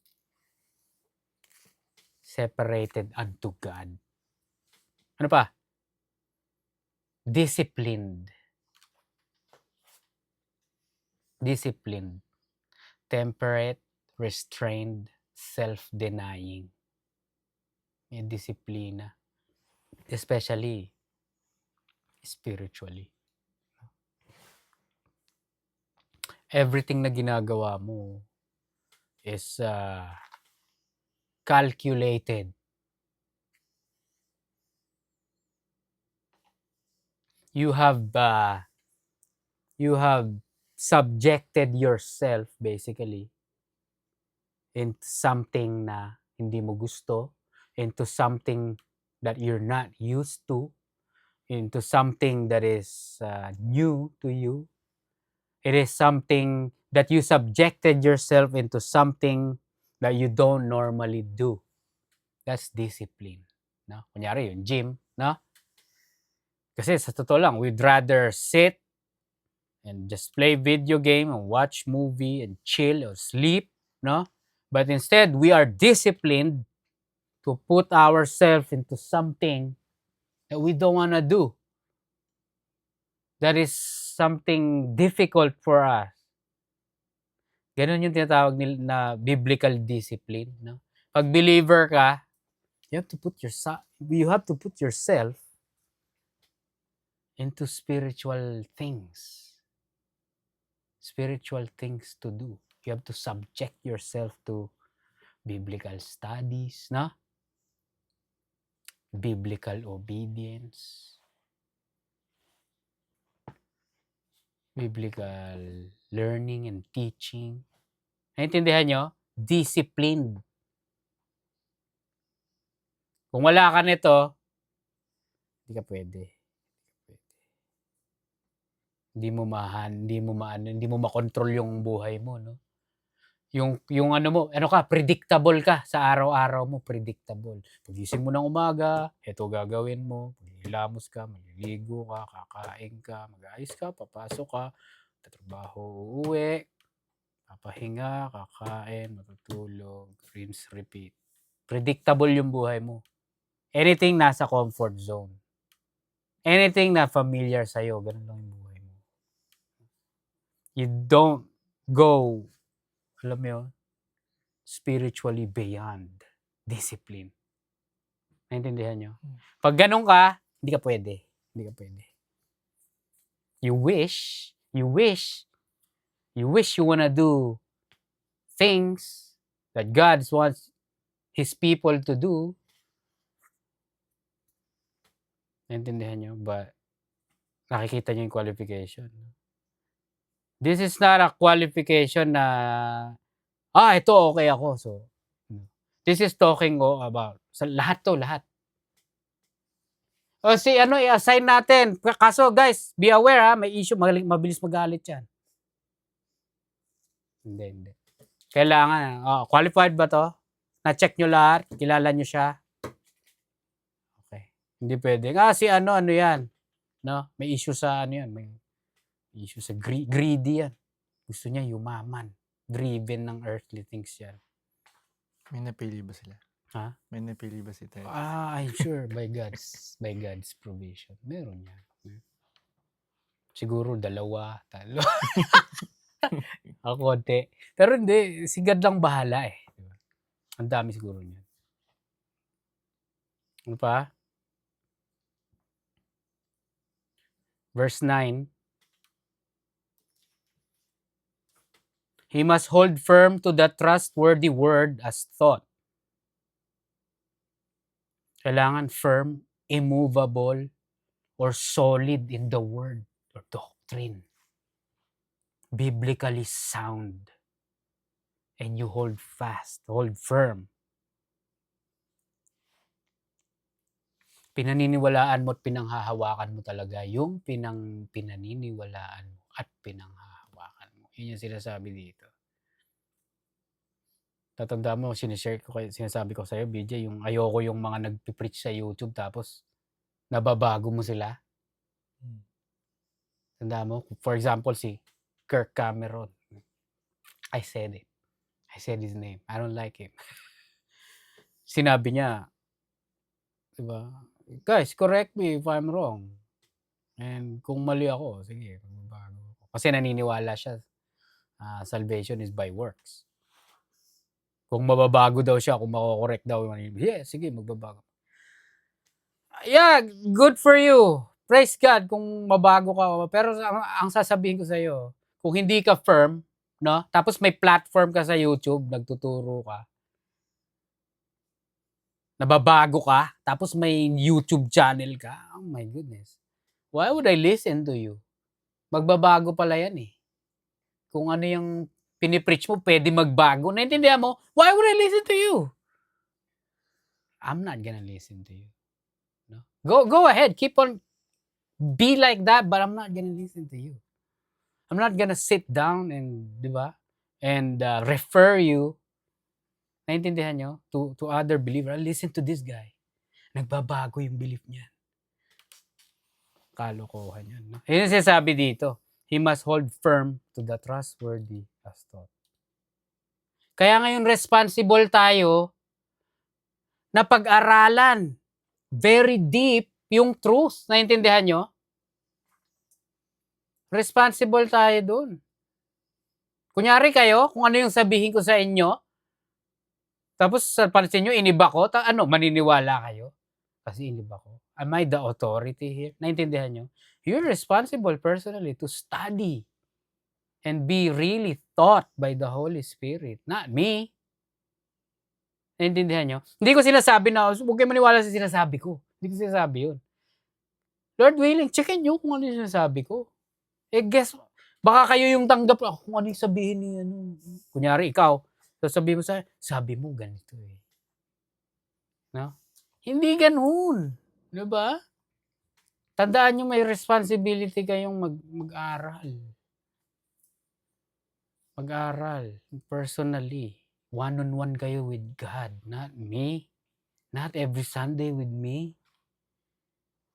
Separated unto God. Ano pa? Disciplined. Temperate, restrained, self-denying. May disiplina. Especially spiritually. Everything na ginagawa mo is calculated. You have subjected yourself basically into something na hindi mo gusto, into something that you're not used to, into something that is new to you. It is something that you subjected yourself into something that you don't normally do. That's discipline. No? Kunyari yung gym, no? Kasi sa totoo lang, we'd rather sit and just play video game and watch movie and chill or sleep, no? But instead, we are disciplined to put ourselves into something that we don't want to do. That is something difficult for us. Ganun yung tinatawag nila na biblical discipline, no? Pag believer ka, you have to put yourself into spiritual things. Spiritual things to do. You have to subject yourself to biblical studies, no? Biblical obedience. Biblical learning and teaching. Naintindihan nyo? Disciplined. Kung wala ka nito, hindi ka pwede. Hindi mo makontrol yung buhay mo, no? Yung ano mo, predictable ka sa araw-araw mo, predictable. Pagising mo ng umaga, ito gagawin mo, hilamos ka, maliligo ka, kakain ka, mag-aayos ka, papasok ka, tatrabaho, uuwi, papahinga, kakain, matutulog, rinse, repeat. Predictable yung buhay mo. Anything nasa comfort zone. Anything na familiar sa'yo, ganun lang yung buhay mo. You don't go, alam mo yun, spiritually beyond discipline. Naintindihan nyo? Pag ganun ka, hindi ka pwede. Hindi ka pwede. You wish you wanna do things that God wants His people to do. Naintindihan nyo? But, nakikita nyo yung qualification. This is not a qualification na, ito okay ako. So, this is talking about, sa lahat to, lahat. O i-assign natin. Kaso guys, be aware may issue, mabilis magalit yan. Hindi. Kailangan, qualified ba to? Na-check nyo lahat? Kilala nyo siya? Okay. Hindi pwede. Ano yan? No? May issue sa ano yan. May issue sa greedy yan. Gusto niya yumaman. Driven ng earthly things yan. May napili ba sila? Ha? May napili ba si Ted? I'm sure by God's provision. Meron yan. Siguro 2, 3. Ako konti. Pero hindi, si God lang bahala eh. Diba? Ang dami siguro niyan. Ano pa? Verse 9. He must hold firm to the trustworthy word as taught. Kailangan firm, immovable, or solid in the word or doctrine. Biblically sound. And you hold fast, hold firm. Pinaniniwalaan mo at pinanghahawakan mo talaga yung pinaniniwalaan mo at pinanghahawakan mo. Yun yung sinasabi dito. Tatanda mo, sinasabi ko sa'yo, BJ, yung ayoko yung mga nagpipreach sa YouTube tapos nababago mo sila. Tanda mo, for example, si Kirk Cameron. I said his name. I don't like him. Sinabi niya, diba, guys, correct me if I'm wrong. And kung mali ako, sige, magbabago ako. Kasi naniniwala siya, salvation is by works. Kung mababago daw siya, kung mako-correct daw, sige, magbabago. Yeah, good for you. Praise God kung mabago ka. Pero ang sasabihin ko sa iyo, kung hindi ka firm, no? Tapos may platform ka sa YouTube, nagtuturo ka. Nababago ka, tapos may YouTube channel ka. Oh my goodness. Why would I listen to you? Magbabago pala yan eh. Kung ano yung pinipreach mo, pwede magbago. Naintindihan mo? Why would I listen to you? I'm not gonna listen to you. Go ahead. Keep on. Be like that, but I'm not gonna listen to you. I'm not gonna sit down and, di ba? And refer you, naintindihan nyo? To other believer. Listen to this guy. Nagbabago yung belief niya. Kalokohan yan. No? Yun yung sinasabi dito. He must hold firm to the trustworthy as taught. Kaya ngayon responsible tayo na pag-aralan very deep yung truth. Naintindihan nyo? Responsible tayo dun. Kunyari kayo, kung ano yung sabihin ko sa inyo, tapos sa pansin nyo, iniba ko, maniniwala kayo? Kasi iniba ko. Am I the authority here? Naintindihan nyo? You're responsible personally to study and be really taught by the Holy Spirit. Not me. Naintindihan nyo? Hindi ko sinasabi na, huwag kayo maniwala sa sinasabi ko. Hindi ko sinasabi yun. Lord willing, checkin nyo kung ano yung sinasabi ko. Guess, baka kayo yung tanggap kung ano yung sabihin ni ano. Kunyari, ikaw, sasabihin mo sabi mo ganito eh. No? Hindi ganun. Diba? Tandaan nyo may responsibility kayong mag-aral. Mag-aral. Personally. One-on-one kayo with God. Not me. Not every Sunday with me.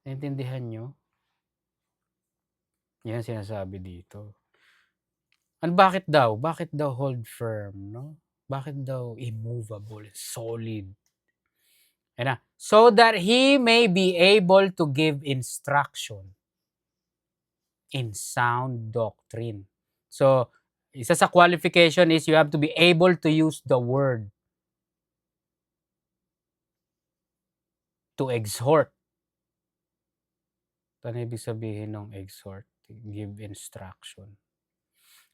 Naintindihan nyo? Yan sinasabi dito. And bakit daw? Bakit daw hold firm, no? Bakit daw immovable, solid? Ayan na. So that he may be able to give instruction in sound doctrine. So, isa sa qualification is you have to be able to use the word to exhort. Ano ibig sabihin ng exhort? Give instruction.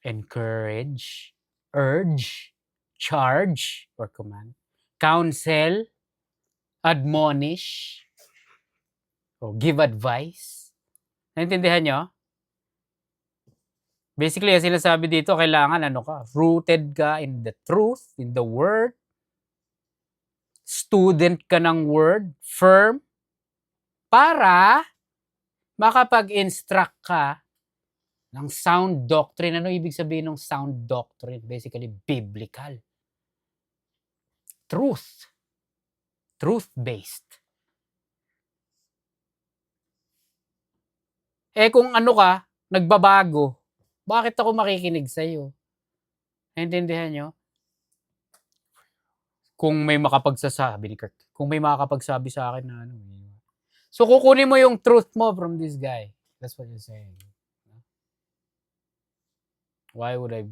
Encourage, urge, charge, or command. Counsel, admonish, o give advice. Naintindihan nyo? Basically, ang sinasabi dito, kailangan rooted ka in the truth, in the word, student ka ng word, firm, para makapag-instruct ka ng sound doctrine. Ano ibig sabihin ng sound doctrine? Basically, biblical. Truth. Truth-based. Kung nagbabago, bakit ako makikinig sa'yo? Naintindihan nyo? Kung may makapagsasabi ni Kirk, kung may makakapagsabi sa akin na so kukunin mo yung truth mo from this guy. That's what you're saying. Why would I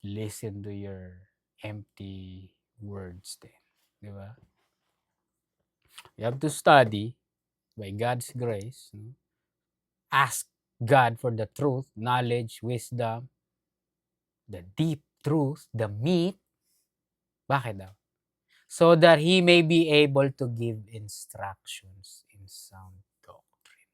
listen to your empty words then? Di ba? You have to study by God's grace. Ask God for the truth, knowledge, wisdom, the deep truth, the meat. Bakit daw? So that he may be able to give instructions in sound doctrine.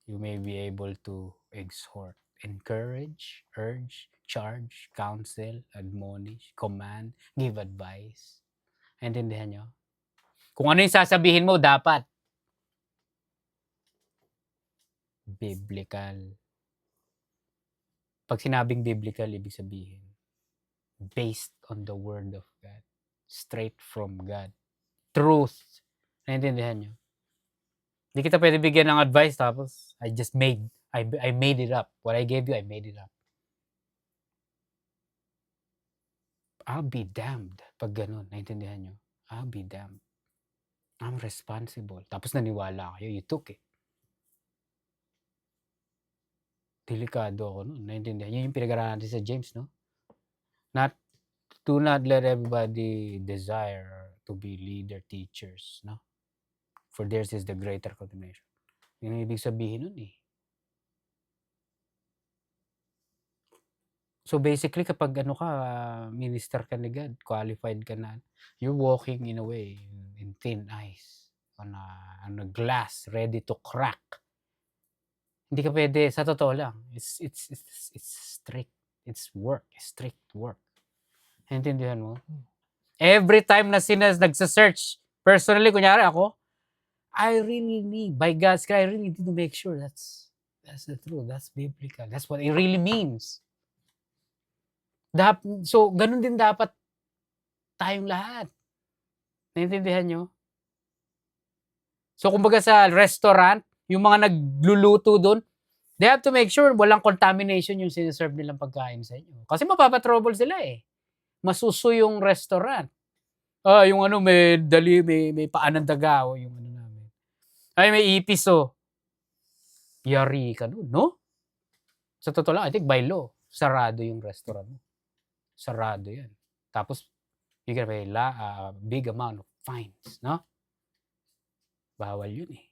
You may be able to exhort, encourage, urge, charge, counsel, admonish, command, give advice. Naintindihan nyo? Kung ano yung sasabihin mo, dapat biblical. Pag sinabing biblical, ibig sabihin, based on the Word of God. Straight from God. Truth. Naintindihan nyo? Hindi kita pwede bigyan ng advice tapos I made it up. What I gave you, I made it up. I'll be damned pag ganun. Naintindihan nyo? I'll be damned. I'm responsible. Tapos naniwala kayo, you took it. Delikado ako nun. Naintindihan nyo? Yung pinag-aralan natin sa James, no? Do not let everybody desire to be leader teachers, no? For theirs is the greater condemnation. Yun ang ibig sabihin nun eh. So basically, kapag minister ka ni God, qualified ka na, you're walking in a way, in thin ice, on a glass, ready to crack. Hindi ka pwede, sa totoo lang, it's strict. It's work, strict work. Naintindihan mo? Every time na nagsa-search, personally, kunyari ako, I really need, by God's grace, I really need to make sure that's the truth. That's biblical. That's what it really means. So, ganun din dapat tayong lahat. Naintindihan nyo? So, kumbaga sa restaurant, yung mga nagluluto doon, they have to make sure walang contamination yung siniserve nilang pagkain sa inyo. Kasi mapapatrouble sila eh. Masuso yung restaurant. Yung ano, may paan ng daga o yung ano namin. Ay, may ipis oh. Yari ka nun, no? Sa totoo lang, I think by law, sarado yung restaurant mo. Sarado yan. Tapos, you can pay big amount of fines, no? Bawal yun eh.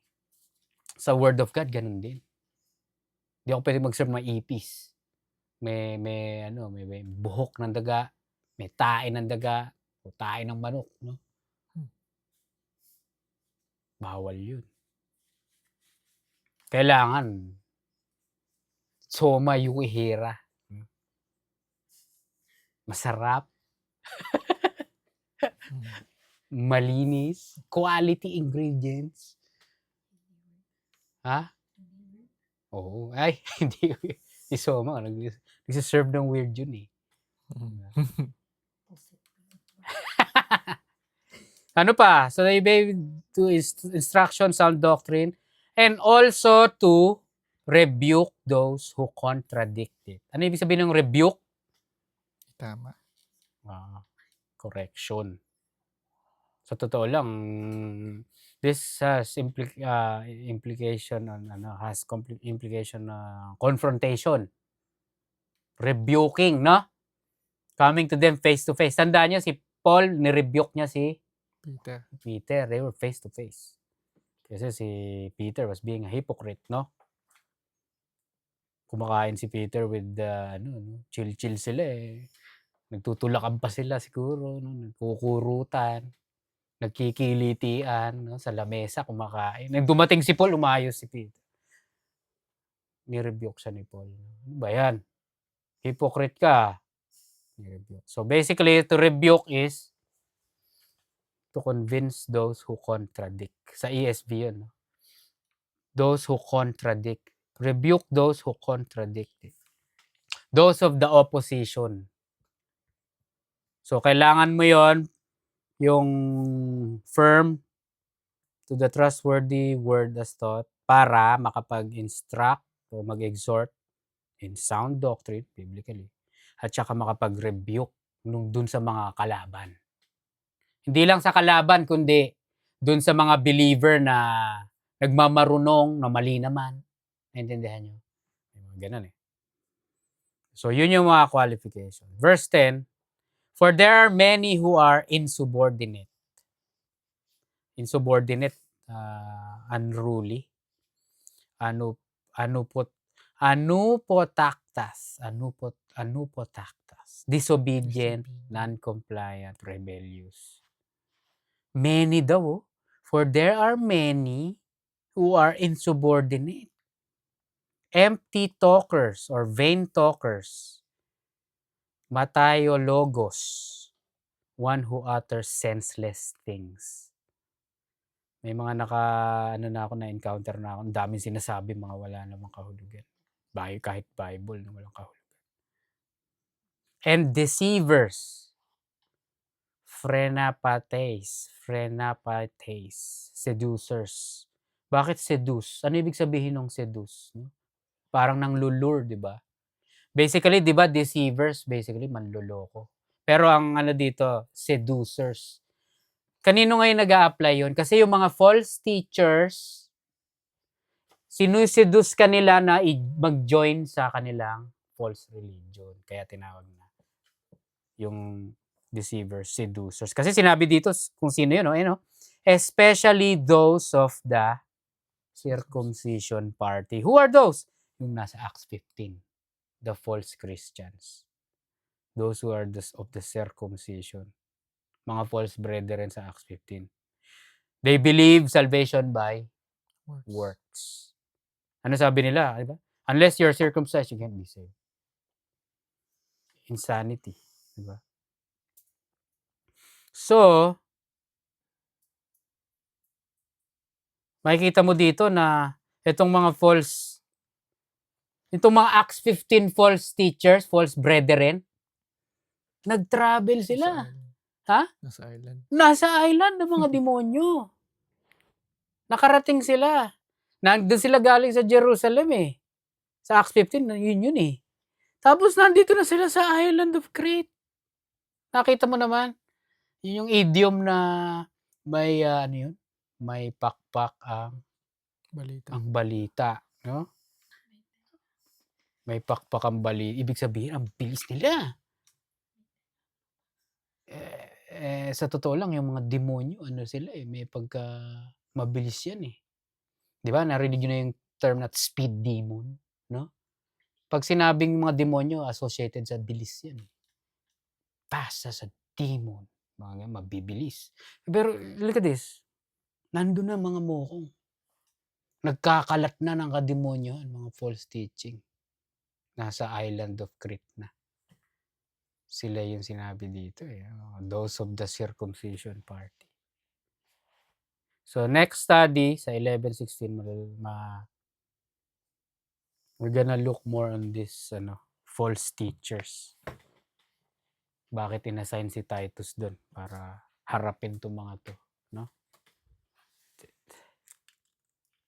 Sa Word of God, ganun din. Hindi ako pwede mag-serve ng ipis. May buhok ng daga, may tae ng daga, o tae ng manok, no? Bawal yun. Kailangan soma yung ihira. Masarap. Malinis. Quality ingredients. Ha? Oo. Ay, hindi. Si Soma, nagsiserve ng weird yun eh. Ano pa? So they obey to instruction, sound doctrine, and also to rebuke those who contradict it. Ano ibig sabihin ng rebuke? Tama. Correction. Sa totoo lang, this has implication on implication na confrontation. Rebuking, no? Coming to them face to face. Tandaan niyo si Paul, ni-rebuke niya si Peter. They were face to face. Kasi si Peter was being a hypocrite, no? Kumakain si Peter with chill sila eh. Nagtutulakan pa sila siguro, no? Nagkukurutan, nagkikilitian, no? Sa lamesa kumakain. Nang dumating si Paul, umayos si Peter. Ni-rebuke siya ni Paul. Ano ba yan? Hypocrite ka. Ni-rebuke. So basically, to rebuke is to convince those who contradict. Sa ESV yun. No? Those who contradict. Rebuke those who contradict. Those of the opposition. So, kailangan mo yon yung firm to the trustworthy word as taught para makapag-instruct o mag-exhort in sound doctrine, biblically, at saka makapag-rebuke dun sa mga kalaban. Hindi lang sa kalaban, kundi dun sa mga believer na nagmamarunong, na mali naman. Naintindihan nyo? Ganun eh. So, yun yung mga qualification. Verse 10, for there are many who are insubordinate. Insubordinate, unruly, anupotaktas, disobedient, non-compliant, rebellious. Many daw, for there are many who are insubordinate. Empty talkers or vain talkers. Matayologos, one who utters senseless things. May mga na ako na-encounter na ako. Ang daming sinasabi, mga wala namang kahulugan. Kahit Bible na walang kahulugan. And deceivers. Frenapates. Seducers. Bakit seduce? Ano ibig sabihin ng seduce? No? Parang nang lulure, di ba? Basically, di ba, deceivers, basically, manloloko. Pero ang dito, seducers. Kanino ngayon nag-a-apply yun? Kasi yung mga false teachers, sinuseduce kanila na mag-join sa kanilang false religion. Kaya tinawag na yung deceivers, seducers. Kasi sinabi dito kung sino yun, no? Especially those of the circumcision party. Who are those? Yung nasa Acts 15. The false Christians. Those who are of the circumcision. Mga false brethren sa Acts 15. They believe salvation by works. Ano sabi nila? Diba? Unless you're circumcised, you can't be saved. Insanity. Diba? So, makikita mo dito na itong mga Acts 15 false teachers, false brethren, nag-travel Nasa sila. island. Ha? Nasa island. Nasa island ng mga demonyo. Nakarating sila. Nandun sila galing sa Jerusalem eh. Sa Acts 15, yun eh. Tapos nandito na sila sa island of Crete. Nakita mo naman, yun yung idiom na may ano yun? May pakpak Balita. ang balita, no? May pakpak ang balita. Ibig sabihin, ang bilis nila. Sa totoo lang, yung mga demonyo, ano sila eh, may pagka mabilis yan eh. Di ba? Narinig nyo na yung term na speed demon, no? Pag sinabing mga demonyo, associated sa bilis yan. Pasa sa demon. Mga mabibilis. Pero look at this. Nandun na mga mokong. Nagkakalat na ng kademonyohan, mga false teaching. Nasa island of Crete na. Sila yung sinabi dito eh. Those of the circumcision party. So next study sa 11:16 we're gonna look more on this false teachers. Bakit inassign si Titus doon para harapin 'tong mga to?